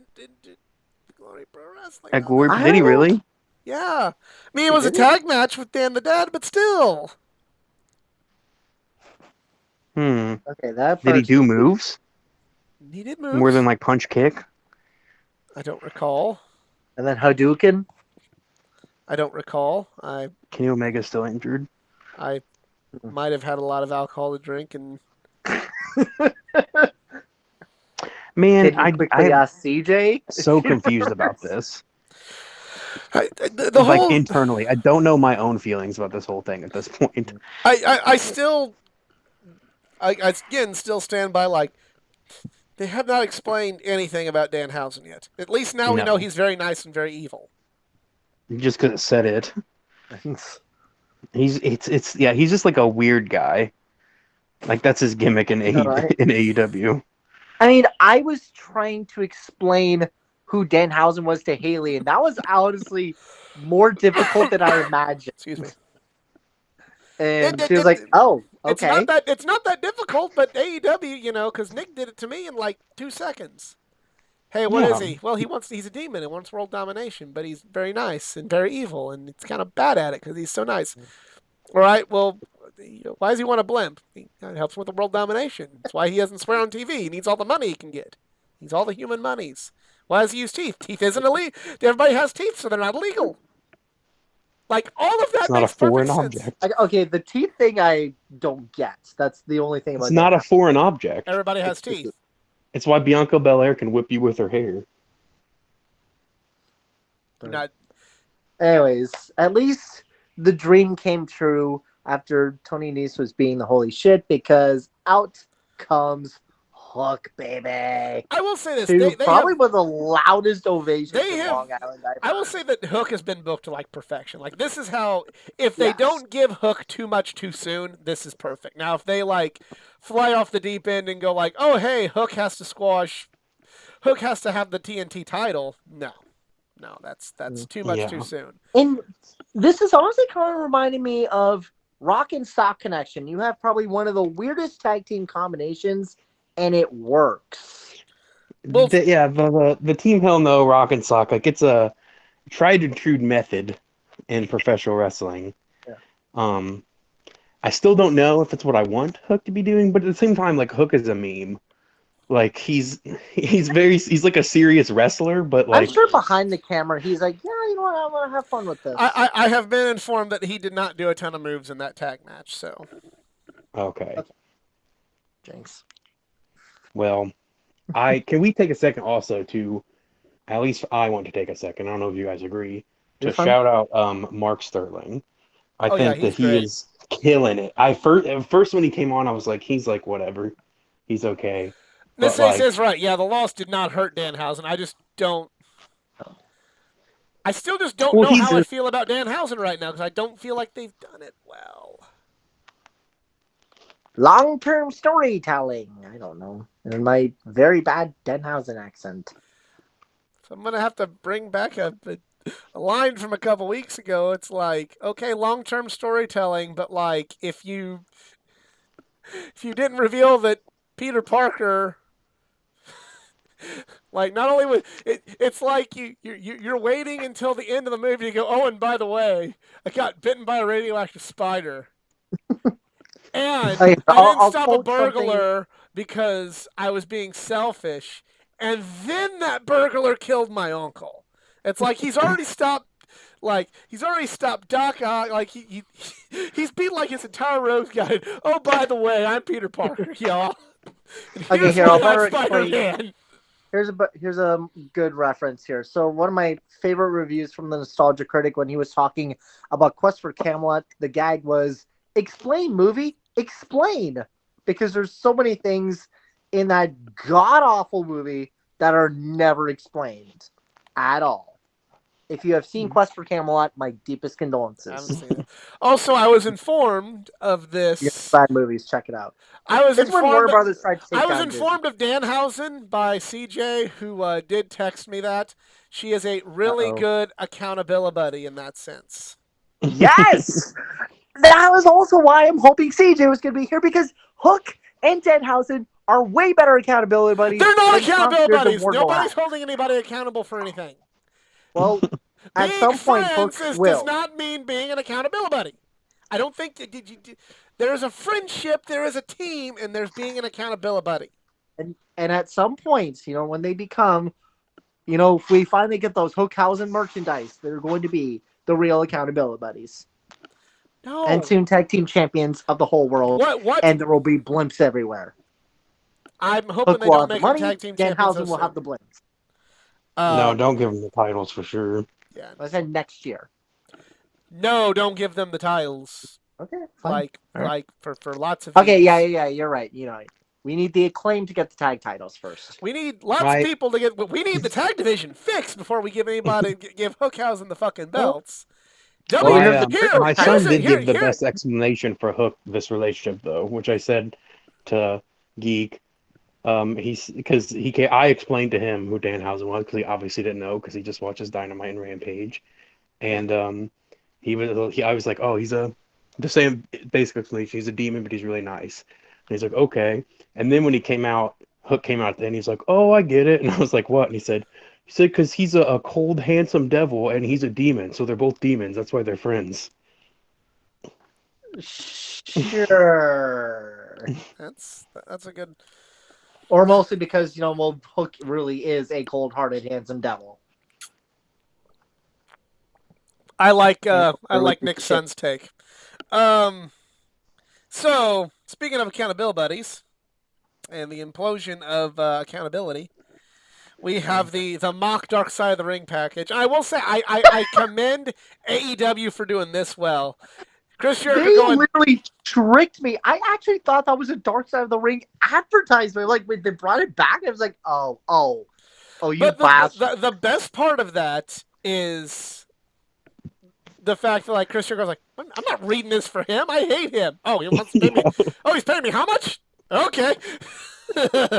Glory Pro Wrestling. at Glory. I Did he don't know. really? Yeah, I mean it was a Did he? tag match with Dan the Dad, but still. Hmm. Okay, that Did he part's do moves He did moves. more than like punch kick? I don't recall. And then Hadouken. I don't recall. I Kenny Omega's still injured. might have had a lot of alcohol to drink, and Man, Did you quickly I'm ask CJ? so confused about this. the Like whole. internally, I don't know my own feelings about this whole thing at this point. I still. I again still stand by like. They have not explained anything about Danhausen yet. At least now we No. know he's very nice and very evil. Just because it said it. He's just like a weird guy. Like that's his gimmick in Alright. in AEW. I mean, I was trying to explain who Danhausen was to Haley, and that was honestly more difficult than I imagined. Excuse me. And It- she was it- like, it- "Oh, It's okay." not that difficult, but AEW, because Nick did it to me in like 2 seconds. Hey, what is Yeah. he? Well, he's a demon and wants world domination, but he's very nice and very evil, and it's kind of bad at it because he's so nice. All right, well, why does he want a blimp? It helps with the world domination. That's why he doesn't swear on TV. He needs all the money he can get. He needs all the human monies. Why does he use teeth? Teeth isn't illegal. Everybody has teeth, so they're not illegal. Like, all of that It's not a makes foreign perfect sense. object. Okay, the teeth thing I don't get. That's the only thing about It's not a foreign object. Everybody has teeth. It's why Bianca Belair can whip you with her hair. Not, Anyways, at least the dream came true after Tony Nese was being the holy shit, because out comes Hook, baby. I will say this. Who They probably have, was the loudest ovation they in have- Long Island. I will say that Hook has been booked to like perfection. Like, this is how, if they Yes. don't give Hook too much too soon, this is perfect. Now, if they like fly off the deep end and go like, oh hey, Hook has to have the TNT title. No, that's too much Yeah. too soon. And this is honestly kind of reminding me of Rock and Sock Connection. You have probably one of the weirdest tag team combinations, and it works. Well, the Team Hell No Rock and Sock, like it's a tried and true method in professional wrestling. Yeah. I still don't know if it's what I want Hook to be doing, but at the same time, like Hook is a meme. Like he's like a serious wrestler, but like I'm sure behind the camera, he's like, "Yeah, you know what? I want to have fun with this." I have been informed that he did not do a ton of moves in that tag match. So okay. Jinx. Well, can we take a second also to, at least I want to take a second, I don't know if you guys agree, to You're fine. shout out Mark Sterling. I Oh, yeah, think that he's he great. is killing it. At first when he came on, I was like, he's like whatever, he's okay. Miss But, Ace is right. Yeah, the loss did not hurt Danhausen. I just don't. I still just don't Well, know he's how I a- feel about Danhausen right now because I don't feel like they've done it well. Long-term storytelling. I don't know. In my very bad Denhausen accent. So I'm gonna have to bring back a line from a couple weeks ago. It's like, okay, long-term storytelling, but like if you didn't reveal that Peter Parker, like not only was it's like you're waiting until the end of the movie to go, oh, and by the way, I got bitten by a radioactive spider. And Like, I I'll didn't stop a quote something- burglar because I was being selfish. And then that burglar killed my uncle. It's like he's already stopped Like he's already stopped Doc Ock. Like he's beat like his entire Rose Guide. Oh, by the way, I'm Peter Parker, y'all. And Okay, here's here, why I'll better I'm explain. Spider-Man. Here's a good reference here. So one of my favorite reviews from the Nostalgia Critic when he was talking about Quest for Camelot, the gag was explain movie, explain, because there's so many things in that god awful movie that are never explained at all. If you have seen Quest for Camelot, my deepest I haven't condolences. seen it. Also, I was informed of You have this. bad movies, check it out. I was It's when Warner informed. Brothers tried to take I was down Disney. informed of Danhausen by CJ, who did text me that she is a really Uh-oh. good accountability buddy in that sense. Yes! That was also why I'm hoping CJ was going to be here, because Hook and Denhausen are way better accountability buddies. They're not than accountability Tom Spears and buddies. Wardlow Nobody's have. holding anybody accountable for anything. Well, at Being some point, Hook friends will. does not mean being an accountability buddy. I don't think there is a friendship, there is a team, and there's being an accountability buddy. And at some point, when they become, if we finally get those Hookhausen merchandise, they're going to be the real accountability buddies. No. And soon tag team champions of the whole world. What? And there will be blimps everywhere. I'm hoping Hook they will don't have the make money, them tag team champions. Danhausen will have the blimps. No, don't give them the titles for sure. Yeah. I said next year. No, don't give them the titles. Okay, fine. Like for lots of Okay, views. yeah, you're right. We need the Acclaim to get the tag titles first. We need lots of people to get. We need the tag division fixed before we give anybody give Hookhausen the fucking belts. My son did give the best explanation for Hook this relationship though, which I said to Geek. I explained to him who Danhausen was because he obviously didn't know because he just watches Dynamite and Rampage, and I was like, oh, he's the same basic explanation. He's a demon, but he's really nice. And he's like, okay. And then when Hook came out, then he's like, oh, I get it. And I was like, what? And he said, because he's a cold, handsome devil, and he's a demon, so they're both demons. That's why they're friends. Sure. That's a good. Or mostly because Hook really is a cold-hearted, handsome devil. I like Nick's son's take. So speaking of accountability buddies and the implosion of accountability, we have the mock Dark Side of the Ring package. I will say I commend AEW for doing this well. Chris Jericho literally tricked me. I actually thought that was a Dark Side of the Ring advertisement. Like when they brought it back, I was like, oh, you bastard. The best part of that is the fact that Chris Jericho's like, I'm not reading this for him. I hate him. Oh, he wants to pay me. Oh, he's paying me how much? Okay.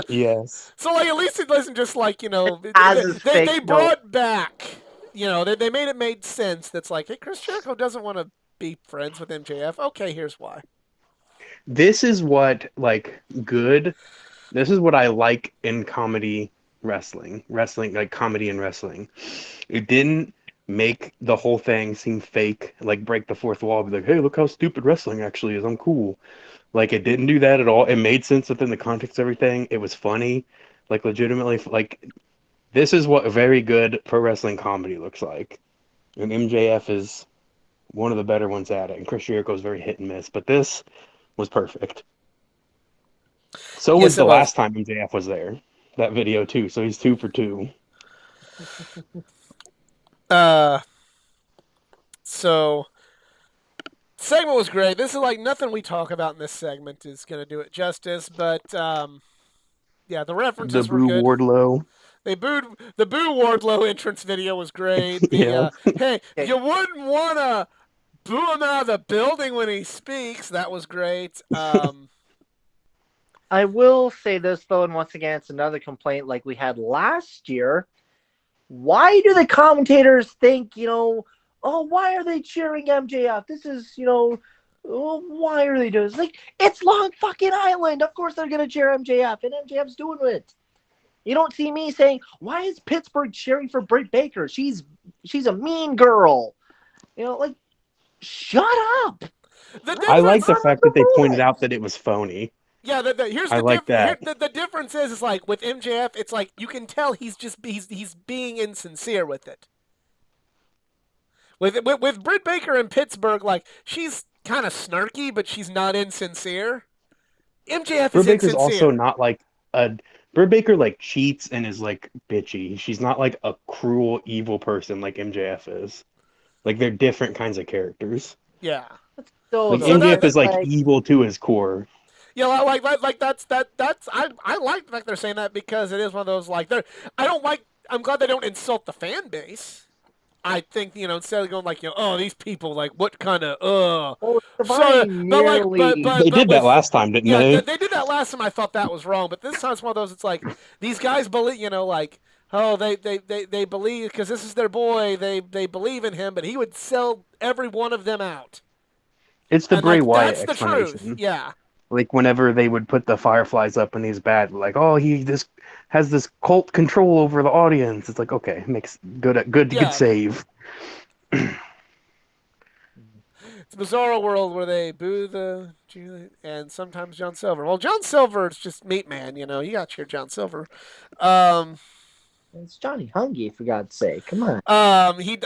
Yes. So at least it wasn't just they brought back. They made sense. That's like, hey, Chris Jericho doesn't want to be friends with MJF. Okay, here's why. This is what This is what I like in comedy wrestling, like comedy and wrestling. It didn't make the whole thing seem fake, like break the fourth wall, be like, hey, look how stupid wrestling actually is. I'm cool. Like, it didn't do that at all. It made sense within the context of everything. It was funny. Like, legitimately, this is what very good pro wrestling comedy looks like. And MJF is one of the better ones at it. And Chris Jericho is very hit and miss. But this was perfect. So was the last time MJF was there. That video, too. So he's 2 for 2. So segment was great. This is nothing we talk about in this segment is going to do it justice, but the references were good. Wardlow. They booed the Boo Wardlow entrance video was great. Hey, you wouldn't want to boo him out of the building when he speaks. That was great. I will say this though, and once again, it's another complaint like we had last year. Why do the commentators think, why are they cheering MJF? This is, why are they doing this? It's Long fucking Island. Of course they're going to cheer MJF, and MJF's doing it. You don't see me saying, why is Pittsburgh cheering for Britt Baker? She's a mean girl. Shut up. I like the fact that they pointed out that it was phony. Yeah, here's the difference. The difference is with MJF, it's you can tell he's being insincere with it. With Britt Baker in Pittsburgh, like she's kind of snarky, but she's not insincere. MJF is Britt Baker's also insincere. not like a Britt Baker like cheats and is like bitchy. She's not like a cruel, evil person like MJF is. Like they're different kinds of characters. Yeah. So, Like So MJF that- is like evil to his core. Yeah, like that's I like the fact they're saying that because it is one of those like I'm glad they don't insult the fan base. I think instead of going like oh these people like what kind of well, so Divine but like nearly. They did that last time, didn't yeah they? they did that last time. I thought that was wrong, but this time it's one of those. It's like these guys believe like oh they believe because this is their boy. They believe in him, but he would sell every one of them out. It's the And Bray like, Wyatt that's the truth. explanation. Yeah. Like whenever they would put the Fireflies up and he's bad, like oh he this has this cult control over the audience. It's like okay, makes good Yeah. save. It's a bizarre world where they boo the and sometimes John Silver. Well, John Silver is just meat man. You got to cheer John Silver. It's Johnny Hungy, for God's sake. Come on. He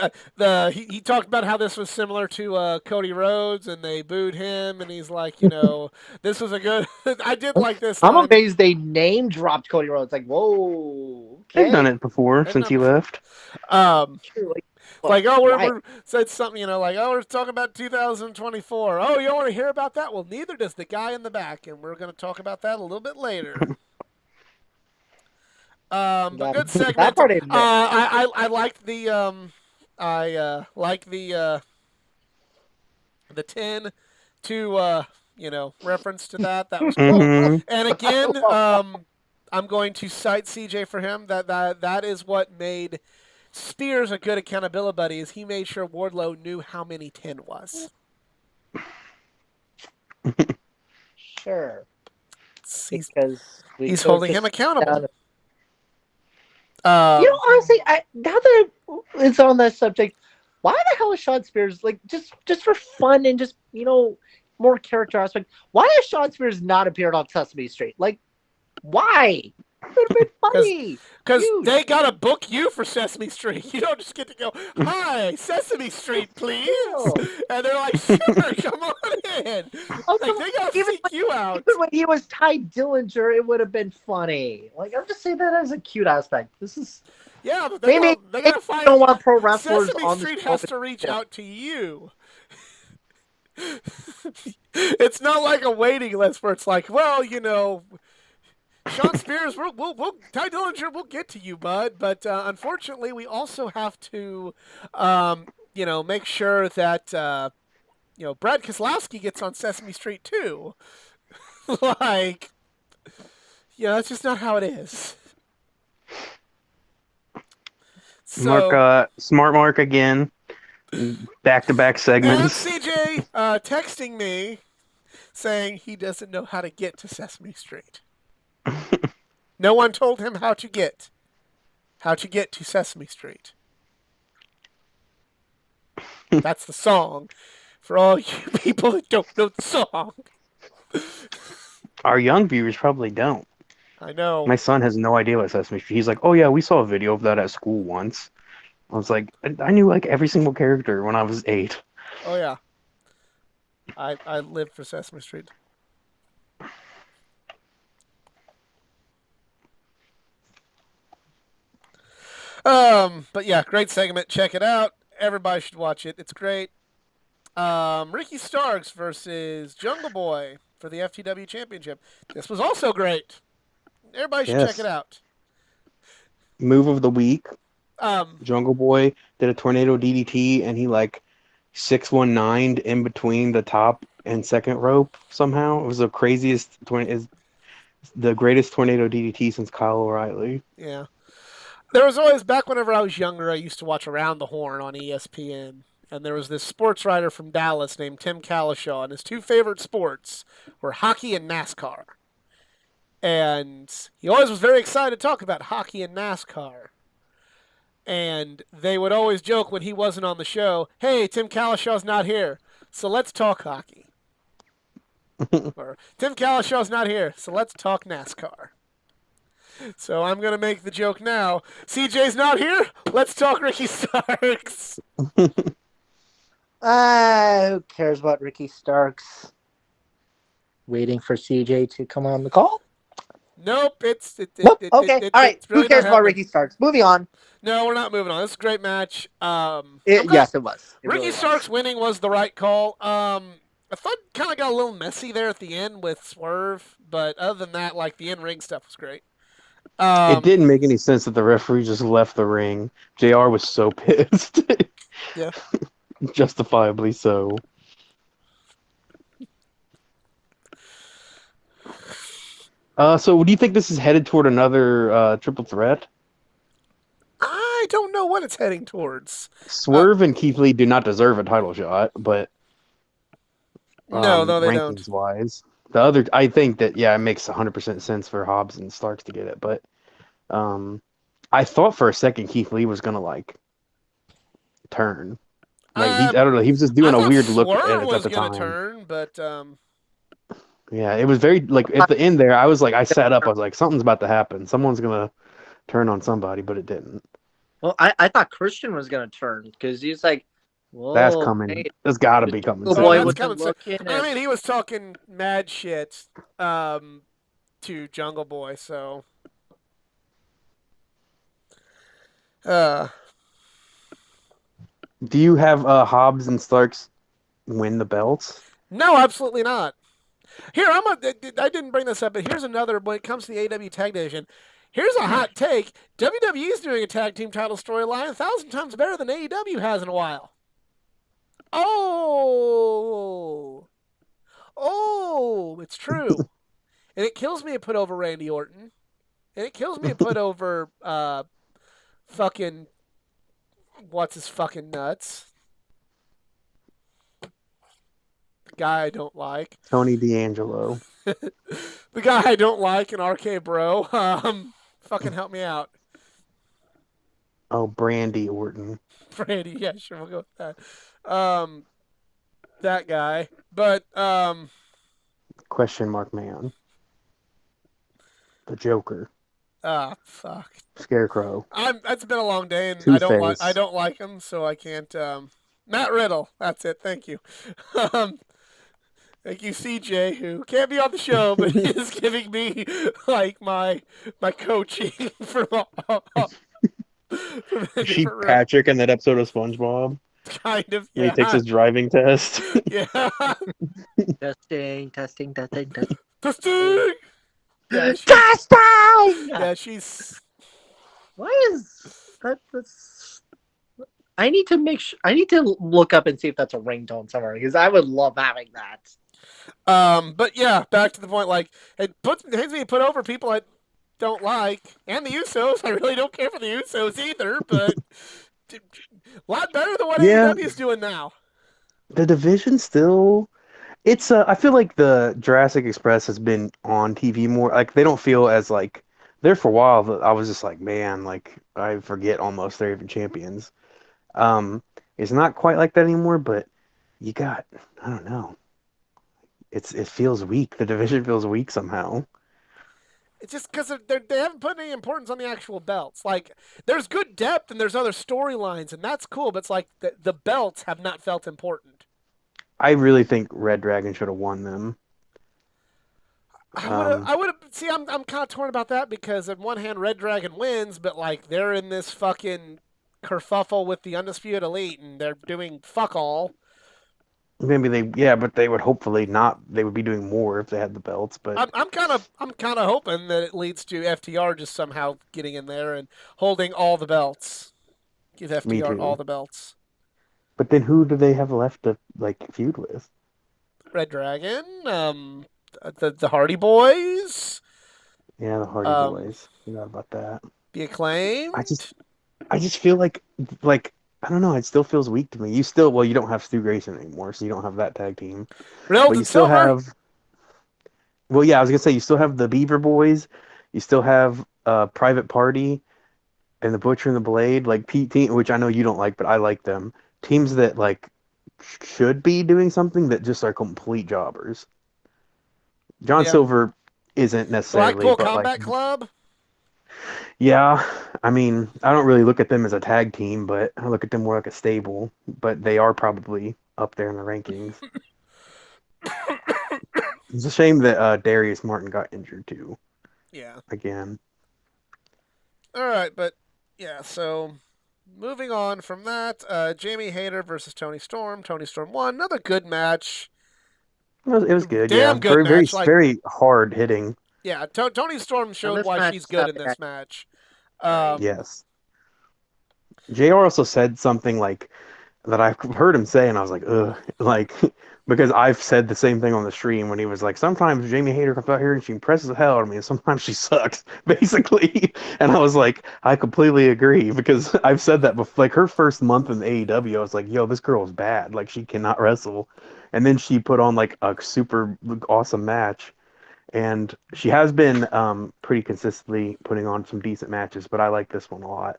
talked about how this was similar to Cody Rhodes, and they booed him, and he's like, this was a good. I did like this. I'm line. amazed they name dropped Cody Rhodes. Like, whoa. Okay. They've done it before They've since done he it before. left. Sure, Like, oh, why? we're said something, like, oh, we're talking about 2024. Oh, you don't want to hear about that? Well, neither does the guy in the back, and we're going to talk about that a little bit later. But good segment. That part I admit. I liked the 10 to reference to that. That was cool. Mhm. And again, I'm going to cite CJ for him. That is what made Spears a good accountability buddy. Is he made sure Wardlow knew how many 10 was. Sure. He's Because he's holding him accountable. Honestly, now that it's on that subject, why the hell is Sean Spears like just for fun and just more character aspect? Why has Sean Spears not appeared on Sesame Street? Like, why? It would have been funny. Because Huge. they got to book you for Sesame Street. You don't just get to go, hi, Sesame Street, please. And they're like, sure, come on in. Also, Like, they got to even seek you out. Even when he was Ty Dillinger, it would have been funny. Like, I'm just saying that as a cute aspect. This is Yeah, but they maybe got to you find don't want pro wrestlers Sesame on Street the show. has to reach out to you. It's not like a waiting list where it's like, well, Sean Spears, we'll Ty Dillinger, we'll get to you, bud. But unfortunately, we also have to, make sure that Brad Keselowski gets on Sesame Street too. Like, that's just not how it is. So, Smart Mark again. Back-to-back and segments. CJ texting me saying he doesn't know how to get to Sesame Street. No one told him how to get to Sesame Street. That's the song for all you people that don't know the song. Our young viewers probably don't. I know. My son has no idea what Sesame Street. He's like, oh yeah, we saw a video of that at school once. I was like, I knew like every single character when I was 8. Oh yeah. I lived for Sesame Street. But yeah, great segment. Check it out. Everybody should watch it. It's great. Ricky Starks versus Jungle Boy for the FTW Championship. This was also great. Everybody should check Yes. it out. Move of the week. Um, Jungle Boy did a tornado DDT and he like 619'd in between the top and second rope somehow. It was the craziest the greatest tornado DDT since Kyle O'Reilly. yeah. There was always, back whenever I was younger, I used to watch Around the Horn on ESPN. And there was this sports writer from Dallas named Tim Calishaw, and his two favorite sports were hockey and NASCAR. And he always was very excited to talk about hockey and NASCAR. And they would always joke when he wasn't on the show, hey, Tim Calishaw's not here, so let's talk hockey. Or, Tim Calishaw's not here, so let's talk NASCAR. So I'm going to make the joke now. CJ's not here, let's talk Ricky Starks. Who cares about Ricky Starks? Waiting for CJ to come on the call? Nope, Nope. Okay. All right. it's Who really not cares about happening. Ricky Starks? Moving on. No, we're not moving on. This is a great match. I'm glad Yes, it was. It Ricky really Starks was. winning was the right call. I thought kind of got a little messy there at the end with Swerve, but other than that, like the in-ring stuff was great. It Um, didn't make any sense that the referee just left the ring. JR was so pissed. yeah. Justifiably so. So do you think this is headed toward another triple threat? I don't know what it's heading towards. Swerve and Keith Lee do not deserve a title shot, but No, they don't. rankings wise, the other, I think that it makes 100% sense for Hobbs and Starks to get it, but um, I thought for a second Keith Lee was gonna like turn, like I don't know, he was just I doing a thought weird look Swerve at was the gonna time. turn, but Yeah, it was very like at the end there. I was like, I sat up. I was like, something's about to happen. Someone's gonna turn on somebody, but it didn't. Well, I thought Christian was gonna turn because he's like, That's whoa, coming. wait, That's got to the be coming Jungle oh, Boy that's soon. coming wasn't soon. looking I if mean, he was talking mad shit to Jungle Boy, so uh, Do you have Hobbs and Starks win the belts? no, absolutely not. Here, I didn't bring this up, but here's another. When it comes to the AW Tag Division, here's a hot take. WWE is doing a tag team title storyline 1,000 times better than AEW has in a while. Oh, it's true, and it kills me to put over Randy Orton, and it kills me to put over fucking what's his fucking nuts. The guy I don't like. Tony D'Angelo. The guy I don't like in RK Bro. Fucking help me out. Oh, Brandy Orton. Brandy, yeah, sure, we'll go with that. That guy. But Question mark man. The Joker. fuck. Scarecrow. It's been a long day and I Two-Face. don't like him, so I can't Matt Riddle, that's it, thank you. um Thank you, CJ, who can't be on the show, but he is giving me like my coaching from a Is she different room. Patrick in that episode of SpongeBob Kind of, when he takes yeah. his driving test? Yeah. testing. Testing! Yeah, Testing! yeah, she's. Why is that? That's. I need to make sure. I need to look up and see if that's a ringtone somewhere because I would love having that. But yeah, back to the point. Like, it makes me put over people I don't like, and the Usos. I really don't care for the Usos either, but a lot better than what Yeah. AEW is doing now. The division still. It's I feel like the Jurassic Express has been on TV more. Like they don't feel as like there for a while. I was just like, man, like I forget almost they're even champions. It's not quite like that anymore. But you got, I don't know. It feels weak. The division feels weak somehow. It's just because they haven't put any importance on the actual belts. Like, there's good depth and there's other storylines, and that's cool, but it's like the belts have not felt important. I really think Red Dragon should have won them. I would have. See, I'm kind of torn about that because on one hand, Red Dragon wins, but like they're in this fucking kerfuffle with the Undisputed Elite, and they're doing fuck all. Maybe but they would hopefully not. They would be doing more if they had the belts. But I'm kind of hoping that it leads to FTR just somehow getting in there and holding all the belts. Give Me FTR all too. the belts. But then who do they have left to like feud with? Red Dragon, the Hardy Boys, Yeah, the Hardy Boys. Forgot about that. the Acclaimed. I just feel like I don't know. It still feels weak to me. You don't have Stu Grayson anymore, so you don't have that tag team. Reynolds But you and still Silver. have. Well, yeah, I was gonna say you still have the Beaver Boys. You still have Private Party and the Butcher and the Blade, like Pete team, which I know you don't like, but I like them. Teams that like should be doing something that just are complete jobbers. John Yeah. Silver isn't necessarily, Blackpool but like, Combat Club. yeah, I mean, I don't really look at them as a tag team, but I look at them more like a stable. But they are probably up there in the rankings. It's a shame that Darius Martin got injured too Yeah. again. All right, but yeah. So moving on from that, Jamie Hayter versus Tony Storm. Tony Storm won. Another good match. It was good, yeah. Damn good Very, very, match. Like, very hard hitting. yeah, Tony Storm And showed this why match she's is good in something this match. Right. Yes. JR also said something like that I've heard him say, and I was like, ugh, like because I've said the same thing on the stream when he was like, sometimes Jamie Hayter comes out here and she impresses the hell out of me, and sometimes she sucks, basically. And I was like, I completely agree because I've said that before. Like her first month in AEW, I was like, yo, this girl is bad. Like she cannot wrestle, and then she put on like a super awesome match. And she has been pretty consistently putting on some decent matches, but I like this one a lot.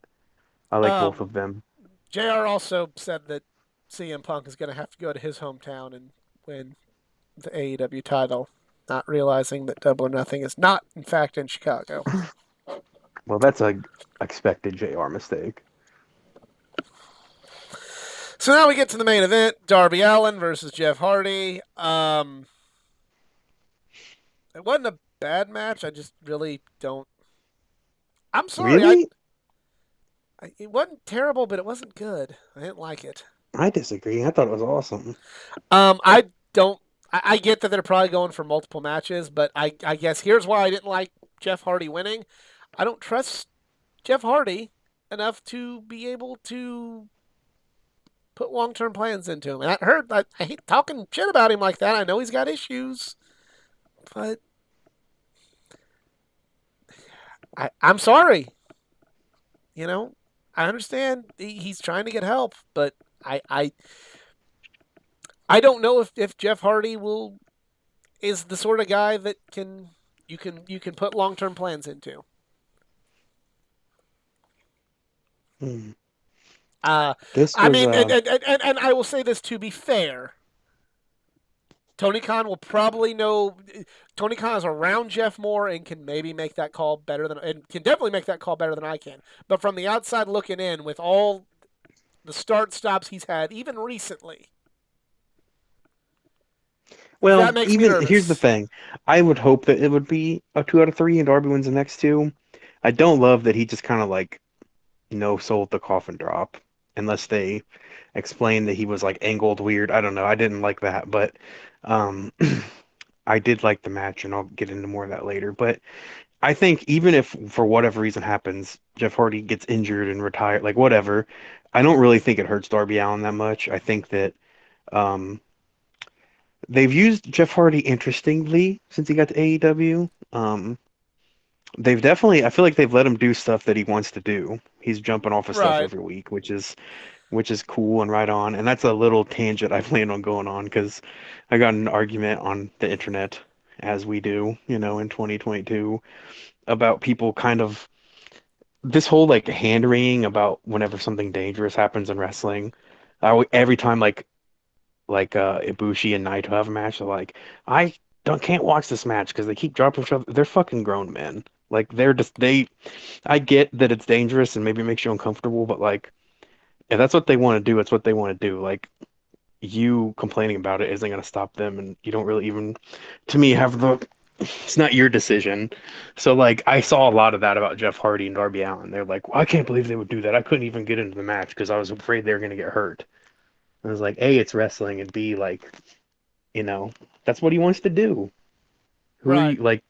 I like both Um, of them. JR also said that CM Punk is going to have to go to his hometown and win the AEW title, not realizing that Double or Nothing is not, in fact, in Chicago. Well, that's a expected JR mistake. So now we get to the main event: Darby Allin versus Jeff Hardy. It wasn't a bad match. I just really don't. I'm sorry. Really? It wasn't terrible, but it wasn't good. I didn't like it. I disagree. I thought it was awesome. I don't. I get that they're probably going for multiple matches, but I guess here's why I didn't like Jeff Hardy winning. I don't trust Jeff Hardy enough to be able to put long term plans into him. And I hate talking shit about him like that. I know he's got issues, but I'm sorry. You know, I understand he's trying to get help, but I I don't know if Jeff Hardy will is the sort of guy that you can put long term plans into. Hmm. This I was mean, and I will say this to be fair. Tony Khan will probably know. Tony Khan is around Jeff Moore and can maybe make that call better than, and can definitely make that call better than I can. But from the outside looking in, with all the start stops he's had, even recently, well, that makes me even here's the nervous. thing. I would hope that it would be a 2 out of 3 and Darby wins the next two. I don't love that he just kind of like no sold the coffin drop unless they explain that he was like angled weird. I don't know. I didn't like that, but um I did like the match and I'll get into more of that later. But I think even if for whatever reason happens, Jeff Hardy gets injured and retired, like whatever, I don't really think it hurts Darby Allin that much. I think that um, they've used Jeff Hardy interestingly since he got to AEW. They've definitely, I feel like they've let him do stuff that he wants to do. He's jumping off of stuff Right. every week, which is cool and right on. And that's a little tangent I plan on going on because I got in an argument on the internet, as we do, in 2022, about people kind of this whole like hand wringing about whenever something dangerous happens in wrestling. Every time like Ibushi and Naito have a match, they're like, I don't can't watch this match because they keep dropping each other. They're fucking grown men. Like they're just they. I get that it's dangerous and maybe it makes you uncomfortable, but like if that's what they want to do, it's what they want to do. Like you complaining about it isn't gonna stop them, and you don't really even, to me, have the it's not your decision. So like I saw a lot of that about Jeff Hardy and Darby Allin. They're like, well, I can't believe they would do that. I couldn't even get into the match because I was afraid they were gonna get hurt. And I was like, A, it's wrestling, and B, like, you know, that's what he wants to do. Who are Right. you like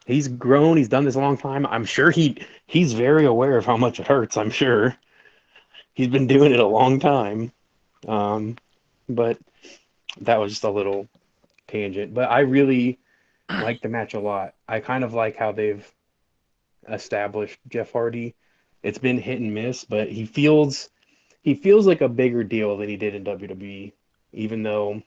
he's grown, he's done this a long time. I'm sure he's very aware of how much it hurts, I'm sure. He's been doing it a long time. Um, but that was just a little tangent. But I really like the match a lot. I kind of like how they've established Jeff Hardy. It's been hit and miss, but he feels like a bigger deal than he did in WWE, even though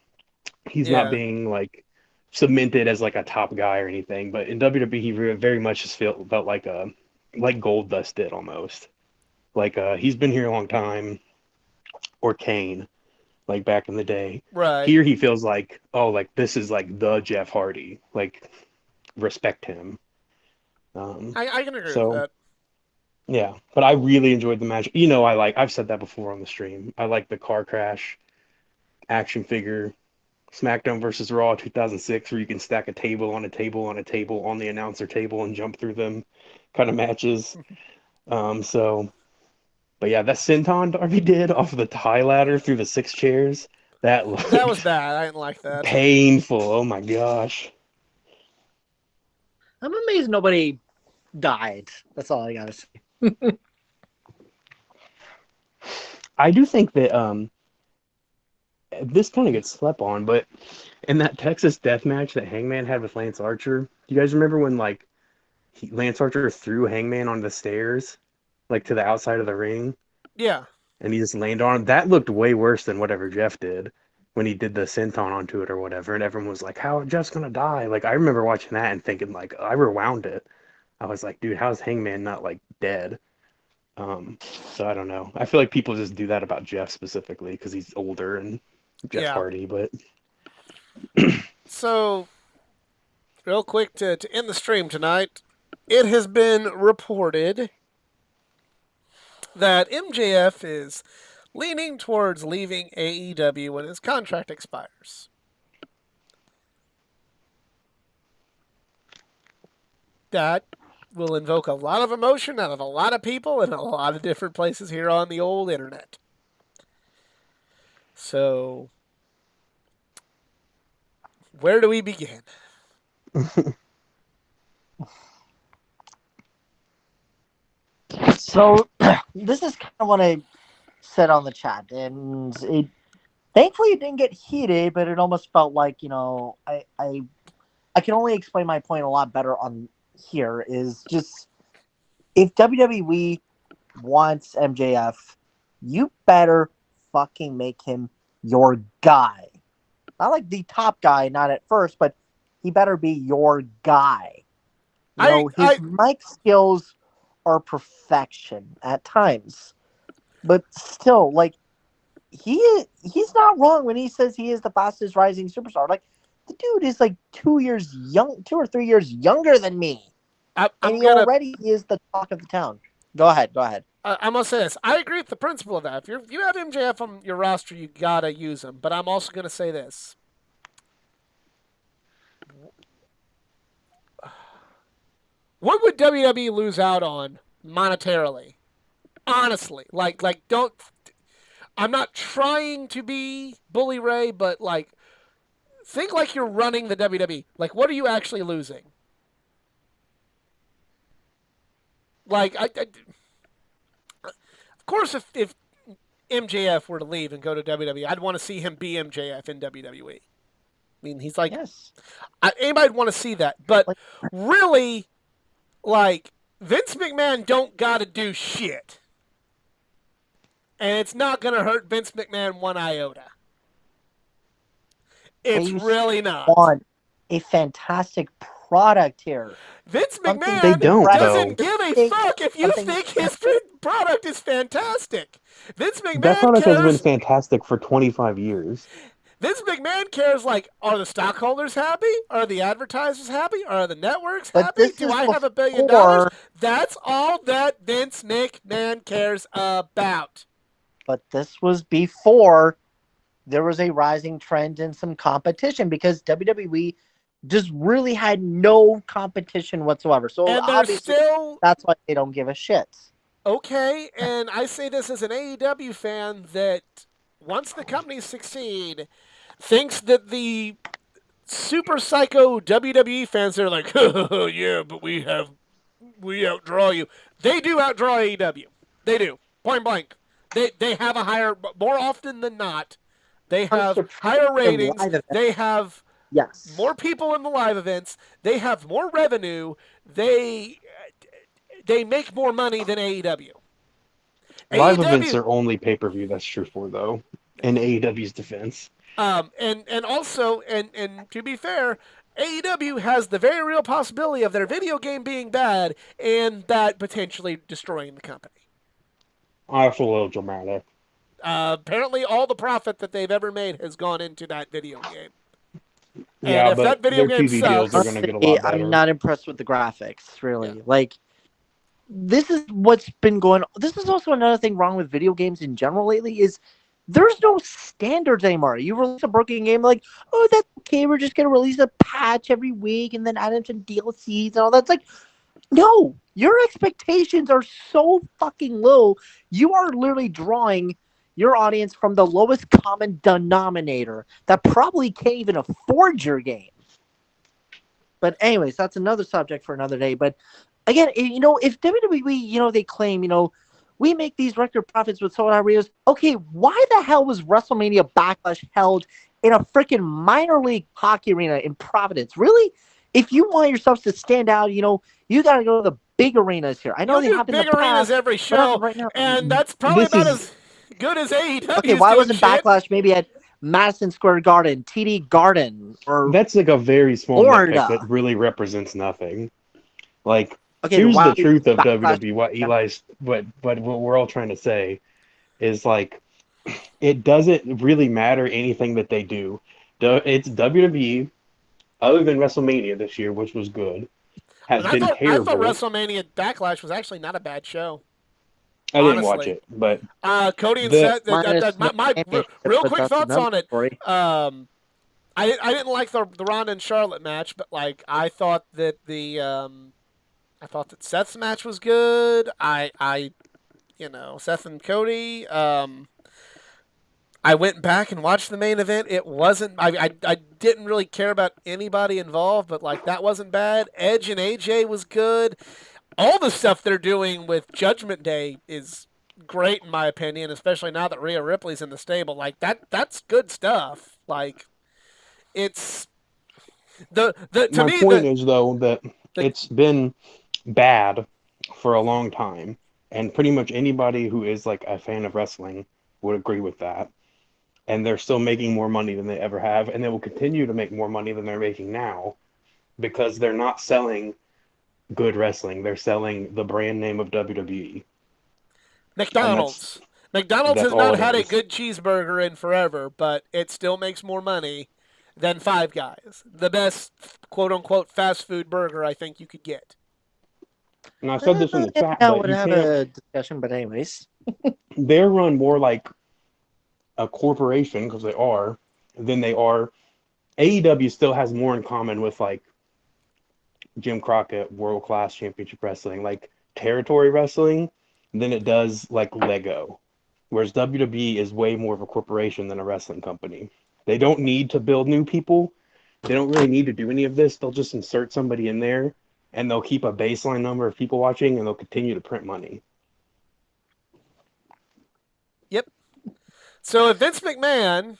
he's not Yeah. being like cemented as like a top guy or anything. But in WWE, he very much just felt like Gold Dust did almost. Like he's been here a long time, or Kane, like back in the day. Right. Here he feels like, oh, like this is like the Jeff Hardy. Like respect him. Um, I can agree with so that. yeah, but I really enjoyed the match. I've said that before on the stream. I like the car crash action figure SmackDown versus Raw 2006, where you can stack a table on a table on a table on the announcer table and jump through them, kind of matches. But yeah, that senton Darby did off of the tie ladder through the 6 chairs, that looked That was bad. I didn't like that. painful. Oh my gosh. I'm amazed nobody died. That's all I gotta say. I do think that this kind of gets slept on, but in that Texas death match that Hangman had with Lance Archer, do you guys remember when like Lance Archer threw Hangman on the stairs, like to the outside of the ring, Yeah. and he just landed on him? That looked way worse than whatever Jeff did when he did the senton onto it or whatever, and everyone was like, "How Jeff's gonna die?" Like I remember watching that and thinking like I rewound it. I was like, "Dude, how's Hangman not like dead?" So I don't know. I feel like people just do that about Jeff specifically because he's older and Jeff Yeah. Hardy, but So, real quick to end the stream tonight, it has been reported that MJF is leaning towards leaving AEW when his contract expires. That will invoke a lot of emotion out of a lot of people in a lot of different places here on the old internet. So, where do we begin? So this is kind of what I said on the chat, and thankfully it didn't get heated, but it almost felt like, you know, I can only explain my point a lot better on here. Is just, if WWE wants MJF, you better fucking make him your guy. Not like the top guy, not at first, but he better be your guy. You know, his mic skills are perfection at times, but still, like, he's not wrong when he says he is the fastest rising superstar. Like, the dude is like 2 or 3 years younger than me, and he already is the talk of the town. Go ahead. I'm gonna say this. I agree with the principle of that. If you have MJF on your roster, you gotta use him. But I'm also gonna say this. What would WWE lose out on monetarily? Honestly, like don't. I'm not trying to be Bully Ray, but like, think like you're running the WWE. Like, what are you actually losing? Like, of course, if MJF were to leave and go to WWE, I'd want to see him be MJF in WWE. I mean, he's like, yes. Anybody would want to see that. But really, like, Vince McMahon don't got to do shit. And it's not going to hurt Vince McMahon one iota. It's really not. Want a fantastic product here. Vince McMahon doesn't give a fuck if you think his product is fantastic. Vince McMahon that product has been fantastic for 25 years. Vince McMahon cares, like, are the stockholders happy? Are the advertisers happy? Are the networks happy? Do I have $1 billion? That's all that Vince McMahon cares about. But this was before there was a rising trend and some competition, because WWE just really had no competition whatsoever. So and obviously, that's why they don't give a shit. Okay, and I say this as an AEW fan that once the companies succeed, thinks that the super psycho WWE fans are like, oh, yeah, but we outdraw you. They do outdraw AEW. They do. Point blank. They have a higher, more often than not, they have higher ratings. They have more people in the live events. They have more revenue. They make more money than AEW. Live events are only pay-per-view. That's true for, though, in AEW's defense. And also, to be fair, AEW has the very real possibility of their video game being bad and that potentially destroying the company. That's a little dramatic. Apparently, all the profit that they've ever made has gone into that video game. Yeah, and if that video game TV sucks, deals are going to get a lot better. I'm not impressed with the graphics, really. Yeah. Like, this is what's been going on. This is also another thing wrong with video games in general lately, is there's no standards anymore. You release a broken game, like, oh, that's okay. We're just gonna release a patch every week and then add in some DLCs and all that. It's like, no, your expectations are so fucking low. You are literally drawing your audience from the lowest common denominator that probably can't even afford your game. But anyways, that's another subject for another day. But again, if WWE, they claim, we make these record profits with sold out arenas. Okay, why the hell was WrestleMania Backlash held in a freaking minor league hockey arena in Providence? Really? If you want yourselves to stand out, you got to go to the big arenas here. I know they do have in big the arenas past, every but not show, right now. and that's probably This about is- as good as AEW. Okay, why wasn't Backlash maybe at Madison Square Garden, TD Garden, or That's like a very small Florida? nitpick that really represents nothing. Like, okay? here's Why the truth of Backlash? WWE. What Eli's, what we're all trying to say is like, it doesn't really matter anything that they do. It's WWE, other than WrestleMania this year, which was good, has And been I thought terrible. WrestleMania Backlash was actually not a bad show. I didn't watch honestly. it, but Cody and The- Seth. My real quick thoughts on it. Story. I didn't like the Ronda and Charlotte match, but like I thought that Seth's match was good. Seth and Cody. I went back and watched the main event. It wasn't. I didn't really care about anybody involved, but like that wasn't bad. Edge and AJ was good. All the stuff they're doing with Judgment Day is great in my opinion, especially now that Rhea Ripley's in the stable. Like that's good stuff. Like it's to my me point is though that the- it's been bad for a long time, and pretty much anybody who is like a fan of wrestling would agree with that. And they're still making more money than they ever have, and they will continue to make more money than they're making now because they're not selling good wrestling. They're selling the brand name of WWE. McDonald's. That's has all not it had a is. good cheeseburger in forever, but it still makes more money than Five Guys. The best quote unquote fast food burger I think you could get. And I said this in the chat, I but would you have can't. a discussion, but anyways. They're run more like a corporation because they are than they are. AEW still has more in common with like Jim Crockett World Class Championship Wrestling, like territory wrestling, than it does like Lego. Whereas WWE is way more of a corporation than a wrestling company. They don't need to build new people. They don't really need to do any of this. They'll just insert somebody in there and they'll keep a baseline number of people watching and they'll continue to print money. Yep. So if Vince McMahon,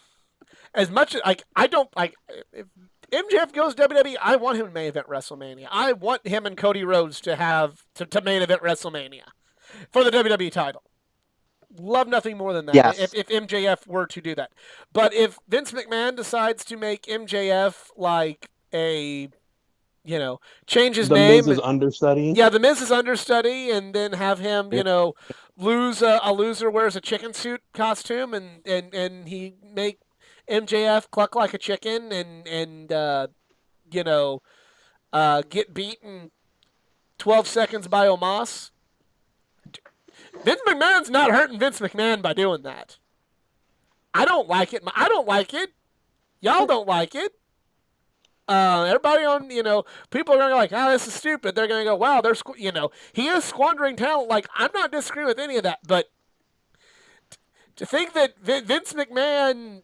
as much as like I don't like if MJF goes WWE, I want him to main event WrestleMania. I want him and Cody Rhodes to have to main event WrestleMania for the WWE title. Love nothing more than that. Yes. If MJF were to do that, but if Vince McMahon decides to make MJF like a, change his The name, Miz is understudy. yeah, the Miz is understudy, and then have him, lose a loser wears a chicken suit costume, and he make MJF cluck like a chicken, and get beaten 12 seconds by Omos. Vince McMahon's not hurting Vince McMahon by doing that. I don't like it. Y'all don't like it. Everybody on, people are going to go like, oh, this is stupid. They're going to go, wow, he is squandering talent. Like, I'm not disagreeing with any of that, but to think that Vince McMahon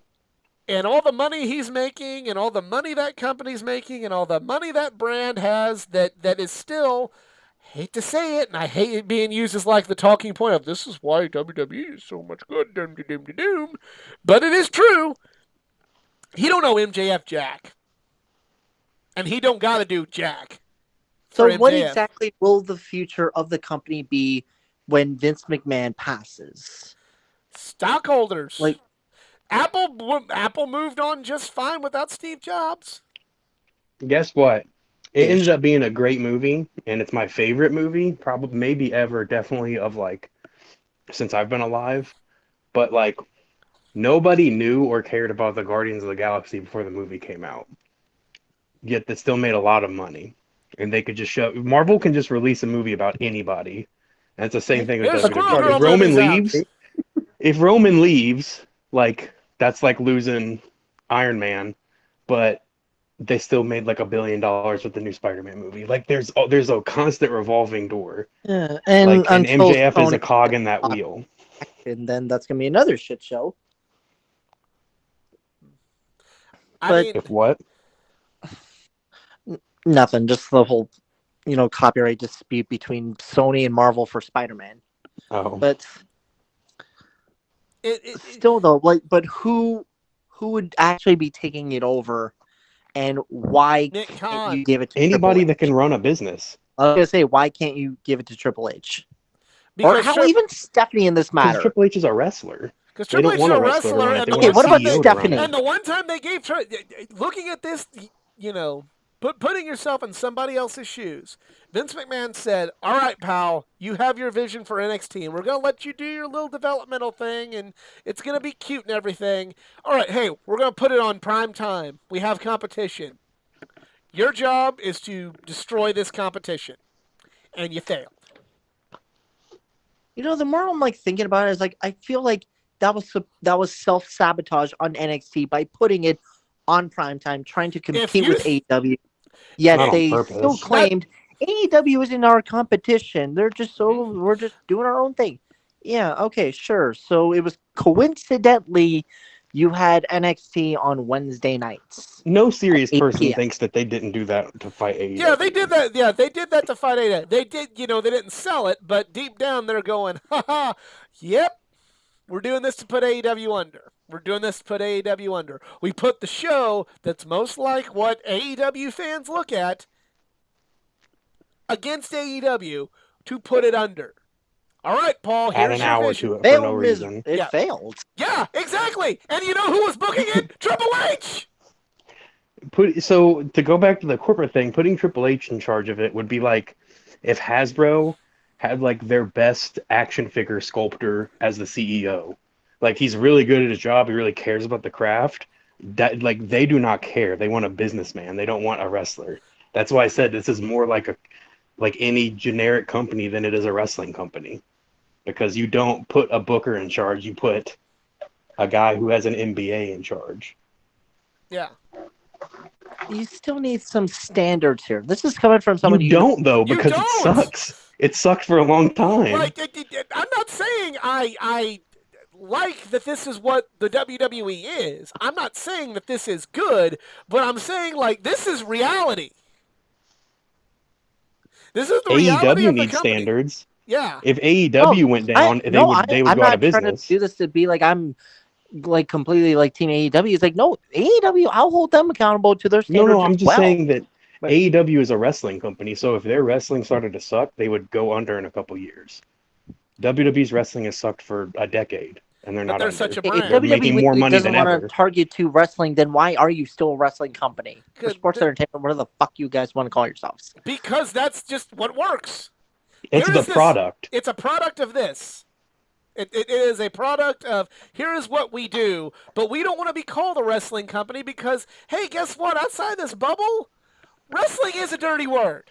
and all the money he's making and all the money that company's making and all the money that brand has that is still, hate to say it, and I hate it being used as like the talking point of this is why WWE is so much good, but it is true. He don't know MJF jack. And he don't got to do jack. So for what MJF. exactly will the future of the company be when Vince McMahon passes? Stockholders. Like, Apple moved on just fine without Steve Jobs. Guess what? It ended up being a great movie, and it's my favorite movie, probably maybe ever, definitely of like since I've been alive. But like nobody knew or cared about the Guardians of the Galaxy before the movie came out. Yet that still made a lot of money. And they could just Marvel can just release a movie about anybody. And it's the same thing with There's Squirrel WWE. Girl If Roman movies out. leaves, if Roman leaves, like that's like losing Iron Man, but they still made like $1 billion with the new Spider-Man movie. Like there's a constant revolving door. Yeah, and Like and until MJF is a Sony cog in that wheel. and then that's gonna be another shit show. I But- mean, If what? Nothing, just the whole, copyright dispute between Sony and Marvel for Spider-Man. Oh, But it still, though, but who would actually be taking it over, and why Nick can't Khan. you give it to anybody Triple that can H? run a business. I was gonna say, why can't you give it to Triple H? Or because how even Stephanie in this Because matter? Triple H is a wrestler. Because They Triple don't H is want a a wrestler to wrestler, run it. and They the want one what a about time CEO they, to run Stephanie? it. and the one time they gave, looking at this, putting yourself in somebody else's shoes. Vince McMahon said, "All right, pal, you have your vision for NXT, and we're gonna let you do your little developmental thing, and it's gonna be cute and everything. All right, hey, we're gonna put it on prime time. We have competition. Your job is to destroy this competition, and you failed." The more I'm thinking about it, is I feel like that was self-sabotage on NXT by putting it on primetime, trying to compete you with AEW. Yet Not on they purpose. still claimed AEW isn't our competition. We're just doing our own thing. Yeah, okay, sure. So it was coincidentally you had NXT on Wednesday nights. No serious 8 person p.m. thinks that they didn't do that to fight AEW. Yeah, they did that. Yeah, they did that to fight AEW. They did, they didn't sell it, but deep down they're going, haha, yep, we're doing this to put AEW under. We're doing this to put AEW under. We put the show that's most like what AEW fans look at against AEW to put it under. All right, Paul, Add here's an your hour vision. to it for Failed no reason. It Yeah. failed. Yeah, exactly. And you know who was booking it? Triple H. So to go back to the corporate thing, putting Triple H in charge of it would be like if Hasbro had like their best action figure sculptor as the CEO. Like he's really good at his job, he really cares about the craft. That like they do not care. They want a businessman. They don't want a wrestler. That's why I said this is more like any generic company than it is a wrestling company. Because you don't put a booker in charge, you put a guy who has an MBA in charge. Yeah. You still need some standards here. This is coming from someone You don't though, You because it don't! sucks. It sucked for a long time. Like, I'm not saying I like that this is what the WWE is. I'm not saying that this is good, but I'm saying, this is reality. This is the reality AEW of the needs company. standards. Yeah. If AEW went down, they would I'm go out not of trying to business. do this to be I'm completely team AEW. It's no, AEW, I'll hold them accountable to their standards. No, I'm just saying that But- AEW is a wrestling company, so if their wrestling started to suck, they would go under in a couple years. WWE's wrestling has sucked for a decade, and they're But not they're under. such a If brand. They're making more money doesn't than want ever. to target to wrestling, then why are you still a wrestling company? Or Good. sports entertainment, whatever the fuck you guys want to call yourselves. Because that's just what works. It's Here the is this- product. It's a product of this. It is a product of, here is what we do, but we don't want to be called a wrestling company because, hey, guess what? Outside this bubble, wrestling is a dirty word.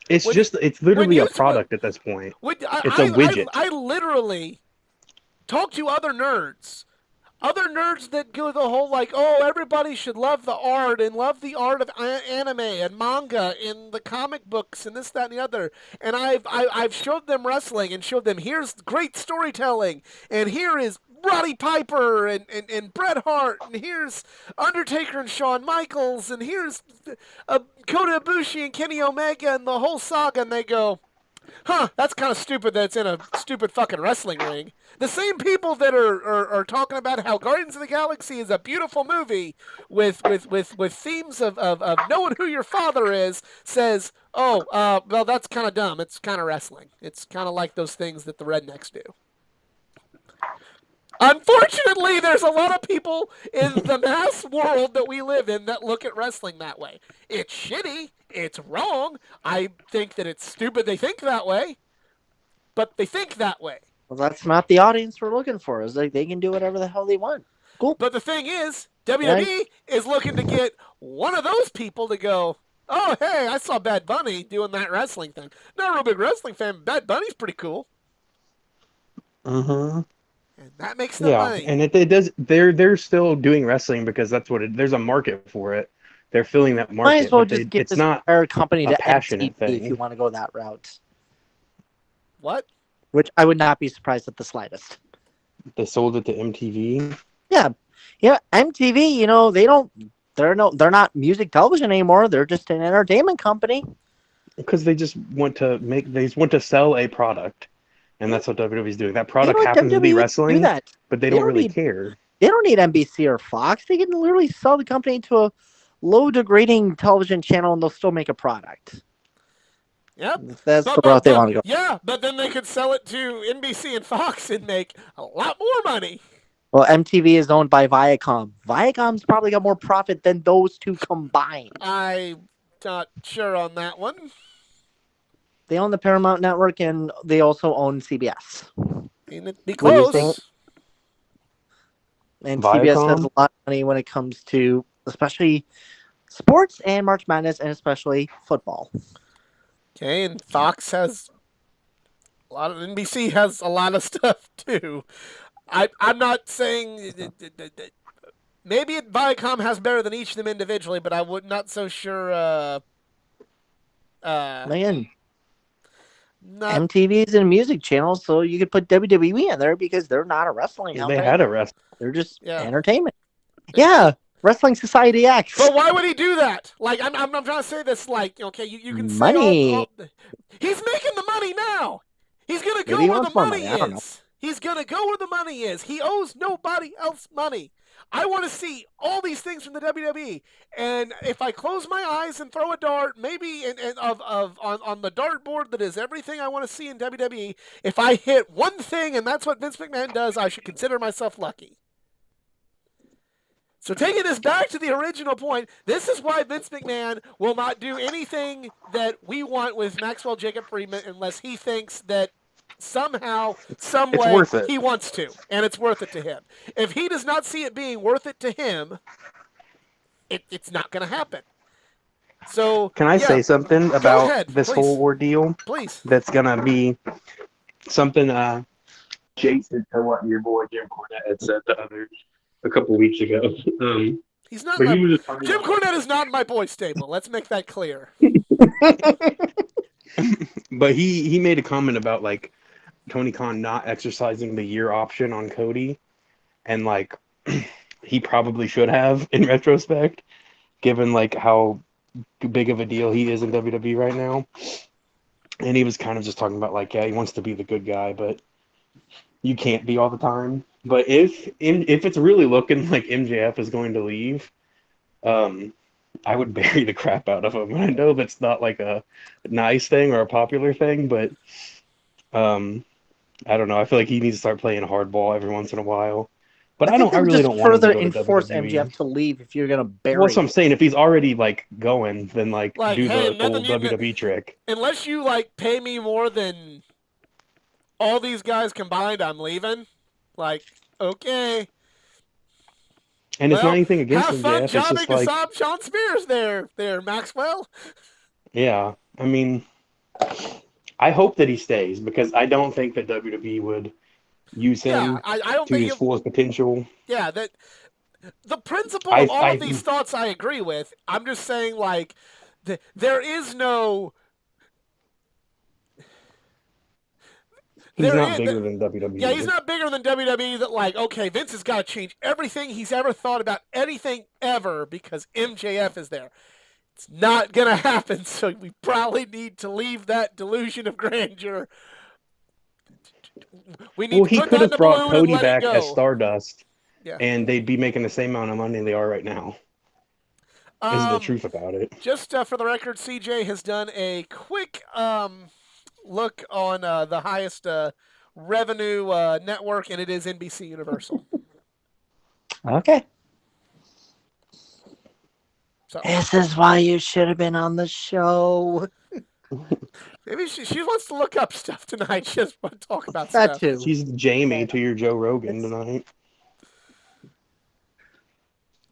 It's when- it's literally you- a product at this point. It's It's a widget. I literally talk to other nerds that go the whole everybody should love the art and love the art of anime and manga and the comic books and this, that, and the other. And I've showed them wrestling and showed them here's great storytelling and here is Roddy Piper and Bret Hart and here's Undertaker and Shawn Michaels and here's Kota Ibushi and Kenny Omega and the whole saga, and they go, huh, that's kind of stupid that it's in a stupid fucking wrestling ring. The same people that are talking about how Guardians of the Galaxy is a beautiful movie with themes of knowing who your father is says, well, that's kind of dumb. It's kind of wrestling. It's kind of like those things that the rednecks do. Unfortunately, there's a lot of people in the mass world that we live in that look at wrestling that way. It's shitty. It's wrong. I think that it's stupid they think that way, but they think that way. Well, that's not the audience we're looking for. Is they can do whatever the hell they want. Cool. But the thing is, WWE is looking to get one of those people to go, oh, hey, I saw Bad Bunny doing that wrestling thing. Not a real big wrestling fan, but Bad Bunny's pretty cool. Uh-huh. and that makes them Yeah, money. and it does. They're still doing wrestling because that's what it. There's a market for it. They're filling that Might as market, well but just give it's this not entire company a to passionate MTV if you thing. want to go that route. What? Which I would not be surprised at the slightest. They sold it to MTV. Yeah, MTV. They're not music television anymore. They're just an entertainment company. Because they just want to they just want to sell a product, and that's what WWE's doing. That You know product what happens to be WWE do wrestling, that? but they They don't don't really need care. they don't need NBC or Fox. They can literally sell the company to a low degrading television channel, and they'll still make a product. Yep. If that's the route they want to go. Yeah, but then they could sell it to NBC and Fox and make a lot more money. Well, MTV is owned by Viacom. Viacom's probably got more profit than those two combined. I'm not sure on that one. They own the Paramount Network, and they also own CBS. It'd be What do you close. think? And Viacom? CBS has a lot of money when it comes to especially sports and March Madness, and especially football. Okay, and Fox has a lot of NBC has a lot of stuff too. I'm not saying maybe Viacom has better than each of them individually, but I would not so sure. Again, Not MTV is a music channel, so you could put WWE in there because they're not a wrestling They company. had a wrestling. They're just Yeah. entertainment. Yeah, Wrestling Society X. But why would he do that? Like, I'm trying to say this. Like, okay, you can say Money. he's making the money now. He's gonna go Maybe he where the wants more money money, I don't know. is. He's gonna go where the money is. He owes nobody else money. I want to see all these things from the WWE, and if I close my eyes and throw a dart, maybe on the dartboard that is everything I want to see in WWE, if I hit one thing and that's what Vince McMahon does, I should consider myself lucky. So taking this back to the original point, this is why Vince McMahon will not do anything that we want with Maxwell Jacob Friedman unless he thinks that somehow, some It's way, worth it. he wants to, and it's worth it to him. If he does not see it being worth it to him, it's not going to happen. So Can I say something Go about ahead, this please. whole ordeal? Please. That's gonna be something Jason to what your boy Jim Cornette had said a couple weeks ago. He's not But my, he was just talking Jim about, Cornette is not in my boys' stable. Let's make that clear. but he made a comment about like Tony Khan not exercising the year option on Cody, and like he probably should have in retrospect, given like how big of a deal he is in WWE right now. And he was kind of just talking about like, yeah, he wants to be the good guy, but you can't be all the time. But if it's really looking like MJF is going to leave, I would bury the crap out of him. I know that's not like a nice thing or a popular thing, but I don't know. I feel like he needs to start playing hardball every once in a while. But I think I they'll really just don't want him to further go to enforce WWE. MJF to leave if you're gonna bury Well, that's what I'm him. saying. If he's already like going, then like Like, do hey, the nothing old you- WWE trick. Unless you like pay me more than all these guys combined, I'm leaving. Like, okay. And it's Well, not anything against have fun MJF. It's jobbing just like, Kasab Sean Spears there, Maxwell. yeah. I mean, I hope that he stays because I don't think that WWE would use him Yeah, I don't to think his fullest potential. yeah, that the principle I- of all I- of these thoughts I agree with. I'm just saying, like, there is no. He's there not is- bigger than WWE. Yeah, he's not bigger than WWE. That like, okay, Vince has got to change everything he's ever thought about anything ever because MJF is there. It's not gonna happen. So we probably need to leave that delusion of grandeur. We need Well, to he put could that in have the brought balloon Cody and let back it go. as Stardust, Yeah. and they'd be making the same amount of money they are right now. Is the truth about it. Just for the record, CJ has done a quick look on the highest revenue network, and it is NBC Universal. Okay. So This is why you should have been on the show. maybe she wants to look up stuff tonight. She just want to talk about That stuff. too. She's Jamie to your Joe Rogan tonight.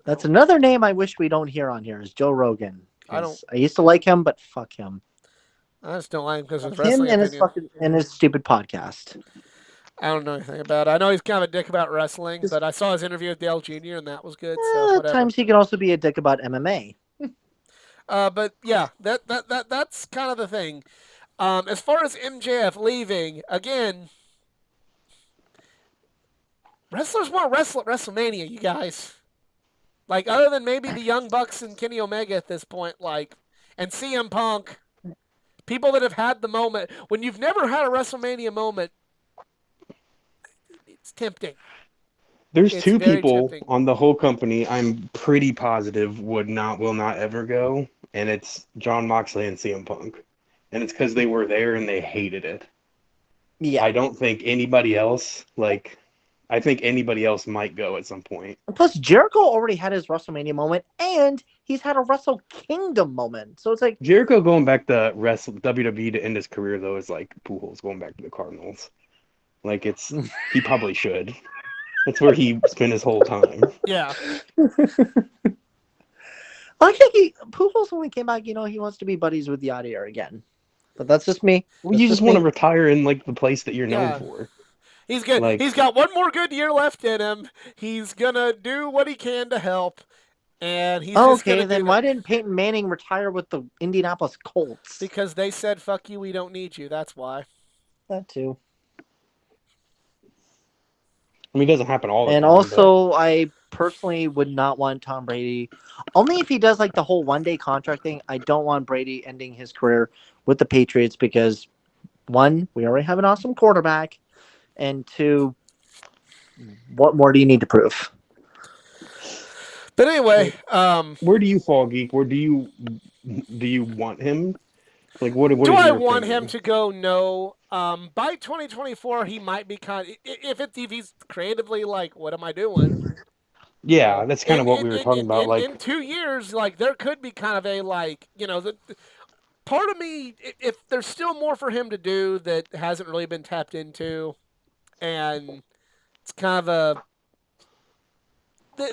That's another name I wish we don't hear on here is Joe Rogan. I don't- I used to like him, but fuck him. I just don't like him because of his Him wrestling and his opinion. his stupid podcast. I don't know anything about it. I know he's kind of a dick about wrestling, but I saw his interview with Dale Jr. and that was good. So At whatever. times he can also be a dick about MMA. But yeah, that's kind of the thing. As far as MJF leaving, again, wrestlers want to wrestle at WrestleMania, you guys. Like, other than maybe the Young Bucks and Kenny Omega at this point, like, and CM Punk, people that have had the moment. When you've never had a WrestleMania moment, it's tempting. There's It's two very people tempting. on the whole company I'm pretty positive will not ever go, and it's John Moxley and CM Punk. And it's because they were there and they hated it. Yeah. I don't think anybody else, like, I think anybody else might go at some point. Plus, Jericho already had his WrestleMania moment, and he's had a Wrestle Kingdom moment. So it's like Jericho going back to WWE to end his career, though, is like Pujols going back to the Cardinals. Like, he probably should. That's where he spent his whole time. Yeah. I think Pujols when he came back, he wants to be buddies with Yadier again. But that's just me. Well, you just want to retire in like the place that you're known Yeah. for. He's good. Like- He's got one more good year left in him. He's gonna do what he can to help, and he's just Okay, gonna then do why didn't Peyton Manning retire with the Indianapolis Colts? because they said "fuck you, we don't need you." That's why. That too. I mean, it doesn't happen all the And time. also, I personally would not want Tom Brady, only if he does like the whole one-day contract thing. I don't want Brady ending his career with the Patriots because, one, we already have an awesome quarterback, and two, what more do you need to prove? But anyway, where do you fall, Geek? Where do you want him? Like, what do is I your want opinion? him to go? No. By 2024, he might be kind. If he's creatively like, what am I doing? Yeah, that's kind of what we were talking about. Like, in 2 years, like there could be kind of a like, the part of me, if there's still more for him to do that hasn't really been tapped into, and it's kind of a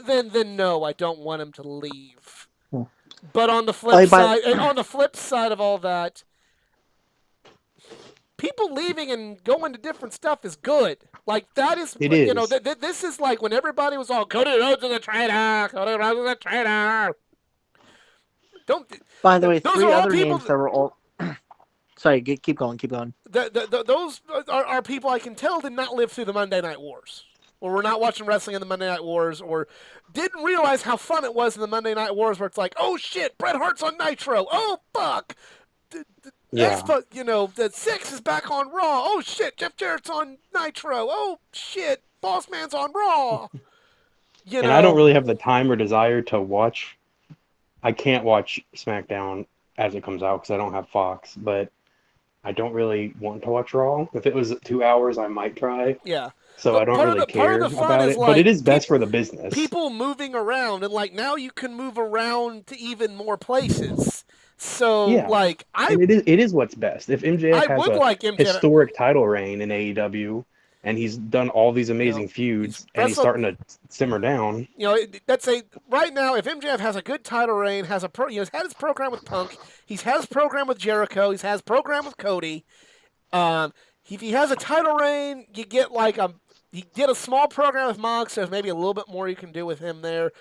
then no, I don't want him to leave. But on the flip side of all that, people leaving and going to different stuff is good. Like that is, It is. This is like when everybody was all Cody Rhodes is a traitor, Cody Rhodes is a traitor. Don't. By the way, those three are all other people names that were all. Sorry, keep going. Those are people I can tell did not live through the Monday Night Wars. Or we're not watching wrestling in the Monday Night Wars, or didn't realize how fun it was in the Monday Night Wars, where it's like, oh shit, Bret Hart's on Nitro, oh fuck, yeah, the 6 is back on Raw, oh shit, Jeff Jarrett's on Nitro, oh shit, Boss Man's on Raw. And I don't really have the time or desire to watch. I can't watch SmackDown as it comes out because I don't have Fox, but I don't really want to watch Raw. If it was 2 hours, I might try. Yeah. So I don't really care about it, but it is best for the business. People moving around, and like now you can move around to even more places. So like it is what's best. If MJF has a historic title reign in AEW, and he's done all these amazing feuds, and he's starting to simmer down. Right now, if MJF has a good title reign, he's had his program with Punk, he's had his program with Jericho, he's had his program with Cody. If he has a title reign, you get you get a small program with Mox, so there's maybe a little bit more you can do with him there.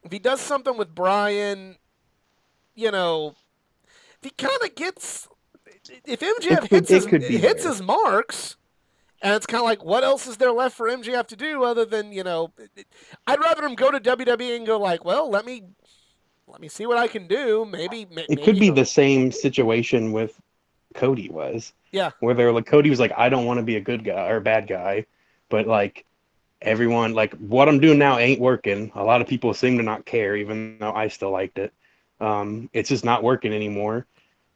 If he does something with Bryan, if he kind of gets, if MJF hits his marks, and it's kind of like, what else is there left for MJF to do other than, I'd rather him go to WWE and go like, well, let me see what I can do. Maybe it could be the same situation with Cody was. Yeah. Where they're like, Cody was like, I don't want to be a good guy or bad guy, but like everyone, like what I'm doing now ain't working. A lot of people seem to not care, even though I still liked it. It's just not working anymore.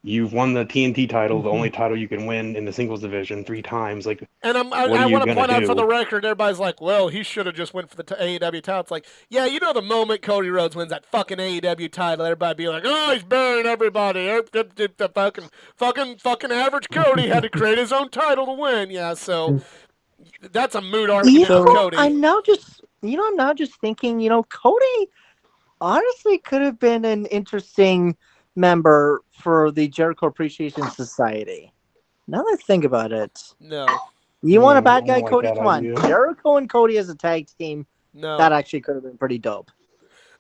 You've won the TNT title, the only title you can win in the singles division 3 times. Like, and I want to point out for the record, everybody's like, well, he should have just went for the AEW title. It's like, yeah, the moment Cody Rhodes wins that fucking AEW title, everybody be like, oh, he's burying everybody. The fucking average Cody had to create his own title to win. Yeah, so that's a moot argument for Cody. I'm now just thinking, Cody honestly could have been an interesting member for the Jericho Appreciation Society. Now that I think about it. No. You want a I bad guy, don't like Cody? that Come on. idea. Jericho and Cody as a tag team. No. That actually could have been pretty dope.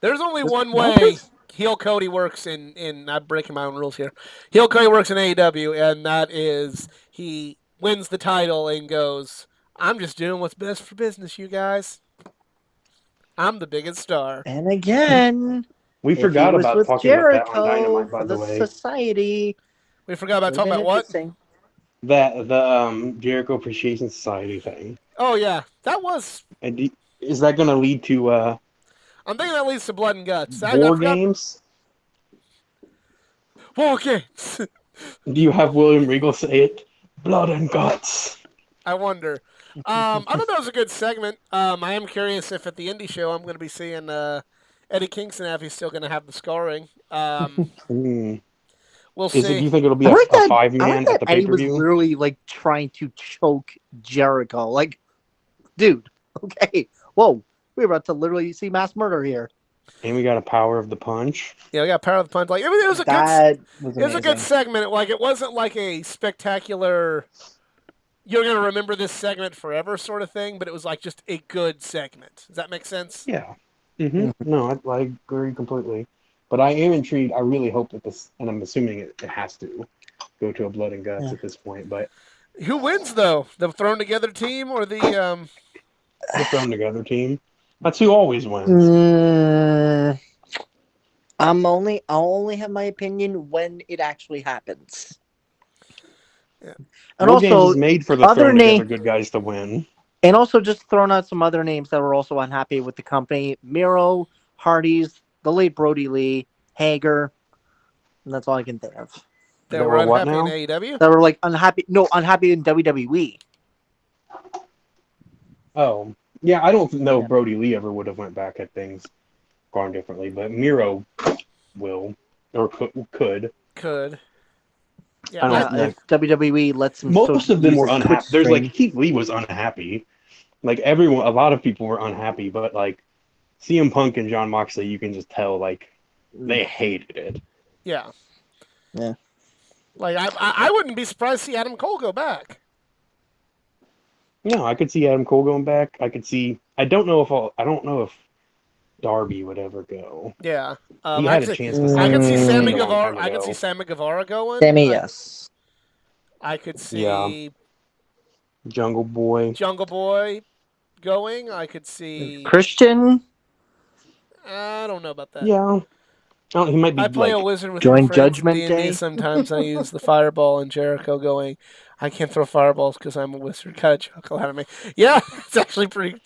There's only Just- one no, way there's- heel Cody works in I'm breaking my own rules here. Heel Cody works in AEW, and that is he wins the title and goes, I'm just doing what's best for business, you guys. I'm the biggest star. And again, We if he forgot was about with talking about that on Jericho Dynamite, by for the the way. society, We forgot about would have talking been about what? interesting. That the Jericho Appreciation Society thing. Oh yeah, that was. And is that going to lead to I'm thinking that leads to blood and guts. I war forgot- games? War games. Do you have William Regal say it? Blood and guts. I wonder. I thought that was a good segment. I am curious if at the indie show I'm going to be seeing Eddie Kingston if he's still going to have the scarring. We'll Do see. you think it'll be I a like that. I 5-man like at that the Eddie was pay-per-view? literally like trying to choke Jericho. Like, dude, okay, whoa, we're about to literally see mass murder here. And we got a power of the punch. Yeah, we got power of the punch. Like it was a good. That was It was a good amazing. segment. Like it wasn't like a spectacular. You're gonna remember this segment forever, sort of thing. But it was like just a good segment. Does that make sense? Yeah. No, I agree completely. But I am intrigued. I really hope that this, and I'm assuming it has to go to a blood and guts Yeah. at this point. But Who wins though? The thrown together team or the the thrown together team. That's who always wins. I'll only have my opinion when it actually happens. Yeah. And War Games also, is made for the other thrown name- together good guys to win. and also just throwing out some other names that were also unhappy with the company: Miro, Hardy's, the late Brody Lee, Hager. And that's all I can think of. they They were were what unhappy in now? AEW? That were like unhappy. No, unhappy in WWE. Oh, yeah. I don't know Yeah. if Brody Lee ever would have went back at things gone differently, but Miro will or could. Could. I Yeah. don't Yeah, know. if WWE lets him. Most of them use were his unhappy. Twitch There's stream. like Keith Lee was unhappy. Like everyone, a lot of people were unhappy, but like CM Punk and John Moxley, you can just tell like they hated it. Yeah. Yeah. Like I wouldn't be surprised to see Adam Cole go back. No, I could see Adam Cole going back. I could see. I don't know if Darby would ever go. Yeah. He I had a could- chance to. I could see Mm. Sammy a long Guevara. time I could ago. see Sammy Guevara going. Sammy, yes. I could see Yeah. Jungle Boy. Jungle Boy going. I could see. Christian. I don't know about that. Yeah. Oh, he might be I play a like. wizard with Join my friends Judgment in D&D. Day. Sometimes I use the fireball and Jericho going, I can't throw fireballs because I'm a wizard. Got a chuckle out of me. Yeah, it's actually pretty.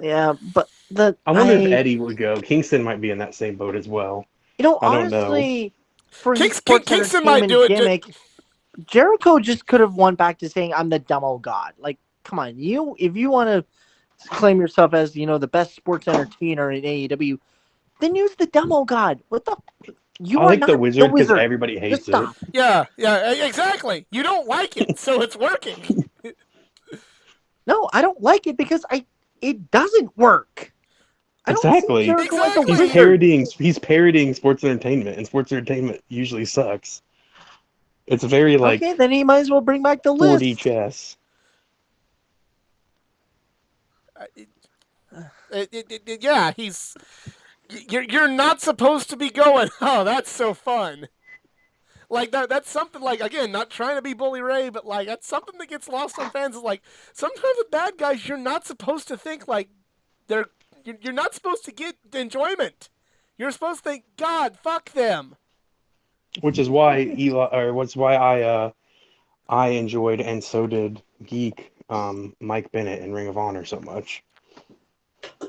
Yeah, but I wonder if Eddie would go. Kingston might be in that same boat as well. You know, I don't know. honestly, for his sports Kingston might do entertainment it. gimmick, Jericho just could have won back to saying, "I'm the demo god." Like, come on, if you want to claim yourself as the best sports entertainer in AEW, then use the demo god. What the? You I are like not the wizard because wizard. everybody hates Just it. stop. Yeah, exactly. You don't like it, so it's working. No, I don't like it because it doesn't work. I don't see Exactly. Jericho as a Exactly. wizard. He's parodying sports entertainment, and sports entertainment usually sucks. It's very like Okay, then he might as well bring back the 4D list. chess. Yeah, he's. You're not supposed to be going. Oh, that's so fun. Like that's something like again, not trying to be Bully Ray, but like that's something that gets lost on fans. Is like sometimes with bad guys, you're not supposed to think like you're not supposed to get enjoyment. You're supposed to think, God, fuck them. Which is why I enjoyed, and so did Geek, Mike Bennett in Ring of Honor so much.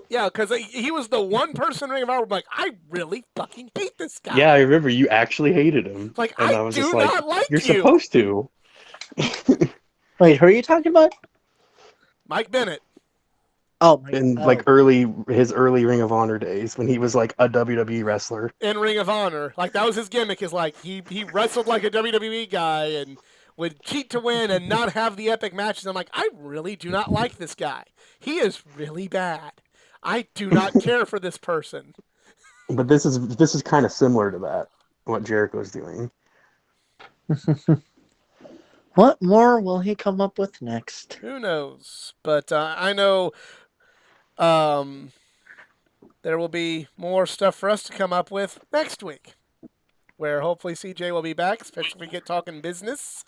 Yeah, because he was the one person in Ring of Honor like, I really fucking hate this guy. Yeah, I remember you actually hated him. Like, and I was do just not like you're you. supposed to. Wait, who are you talking about? Mike Bennett. Oh, my In God. like his early Ring of Honor days when he was like a WWE wrestler. In Ring of Honor. Like, that was his gimmick, is like, he wrestled like a WWE guy and would cheat to win and not have the epic matches. I'm like, I really do not like this guy. He is really bad. I do not care for this person. But this is kind of similar to that, what Jericho's doing. What more will he come up with next? Who knows? But I know there will be more stuff for us to come up with next week, where hopefully CJ will be back, especially if we get talking business.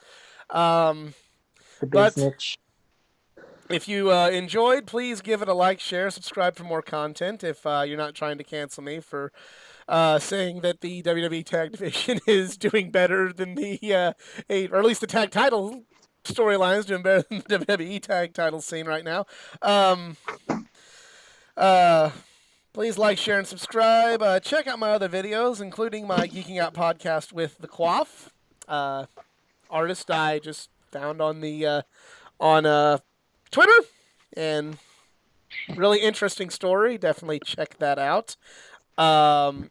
The But business. if you enjoyed, please give it a like, share, subscribe for more content. If you're not trying to cancel me for saying that the WWE Tag Division is doing better than the, or at least the tag title storyline is doing better than the WWE tag title scene right now. Please like, share, and subscribe. Check out my other videos, including my Geeking Out podcast with the Quaff, artist I just found on the on Twitter, and really interesting story. Definitely check that out. And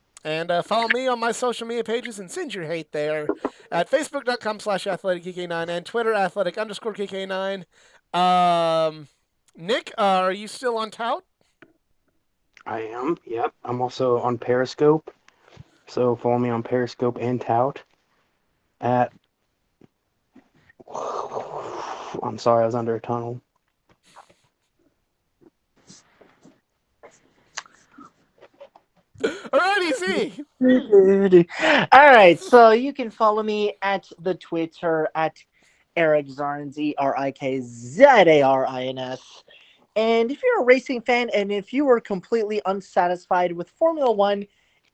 follow me on my social media pages and send your hate there at facebook.com/athleticgeek9 and Twitter athletic_geek9. Nick, are you still on Tout? I am. Yep. I'm also on Periscope. So follow me on Periscope and Tout at. I'm sorry, I was under a tunnel. Alrighty, Z. All right, so you can follow me at the Twitter at Eric Zarns, ERIKZARINS. And if you're a racing fan and if you were completely unsatisfied with Formula One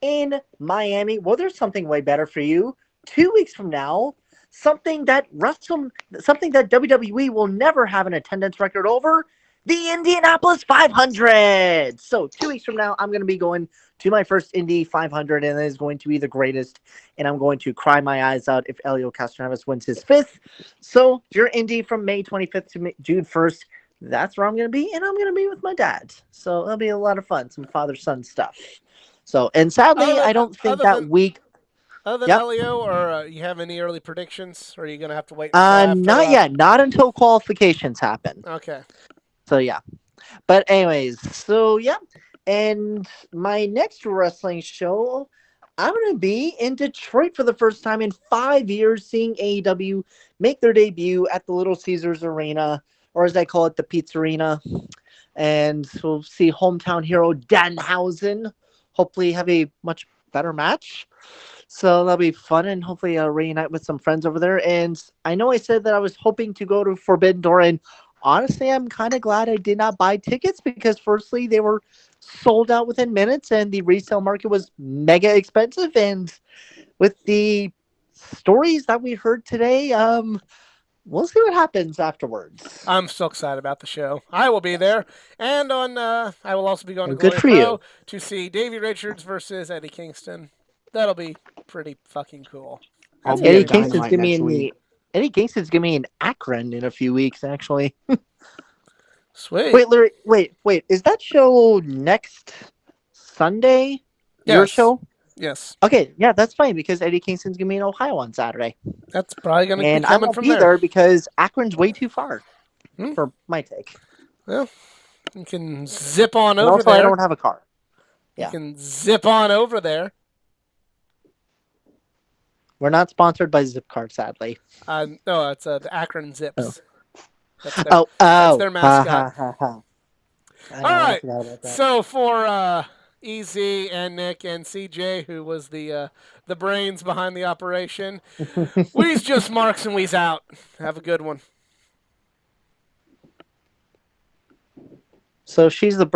in Miami, well, there's something way better for you. 2 weeks from now, something that WWE will never have an attendance record over, the Indianapolis 500. So 2 weeks from now, I'm going to be going to my first Indy 500, and it is going to be the greatest. And I'm going to cry my eyes out if Elio Castroneves wins his fifth. So if you're Indy from May 25th to June 1st, that's where I'm going to be, and I'm going to be with my dad. So it'll be a lot of fun, some father-son stuff. So, and sadly, I don't think that week. Other than Yep. Elio, or you have any early predictions, or are you going to have to wait until after? Not yet. Not until qualifications happen. Okay. So, yeah. But anyways, so, yeah. And my next wrestling show, I'm going to be in Detroit for the first time in 5 years, seeing AEW make their debut at the Little Caesars Arena, or as I call it, the Pizza Arena. And we'll see hometown hero Danhausen hopefully have a much better match. So that'll be fun, and hopefully reunite with some friends over there. And I know I said that I was hoping to go to Forbidden Door, and honestly, I'm kind of glad I did not buy tickets because firstly, they were sold out within minutes, and the resale market was mega expensive. And with the stories that we heard today, we'll see what happens afterwards. I'm so excited about the show. I will be there, and on I will also be going to Good Glory for Pro you. to see Davey Richards versus Eddie Kingston. That'll be pretty fucking cool. I'll That's be Eddie at gonna be Kingston's Dynamite gonna be next in week. Eddie Kingston's gonna be in Akron in a few weeks, actually. sweet. Wait, Larry, wait. Is that show next Sunday? Your Yes. show? Yes, Okay, yeah, that's fine because Eddie Kingston's gonna be in Ohio on Saturday, that's probably going to be and I coming won't from be there. there because Akron's way too far Hmm. for my take. You can zip on And over also, I there. don't have a car. You Yeah. can zip on over there. We're not sponsored by Zipcart, sadly. No, it's the Akron Zips. That's their, Oh, that's their mascot. All All right. So for EZ and Nick and CJ, who was the brains behind the operation, we's just Marks and we's out. Have a good one. So she's the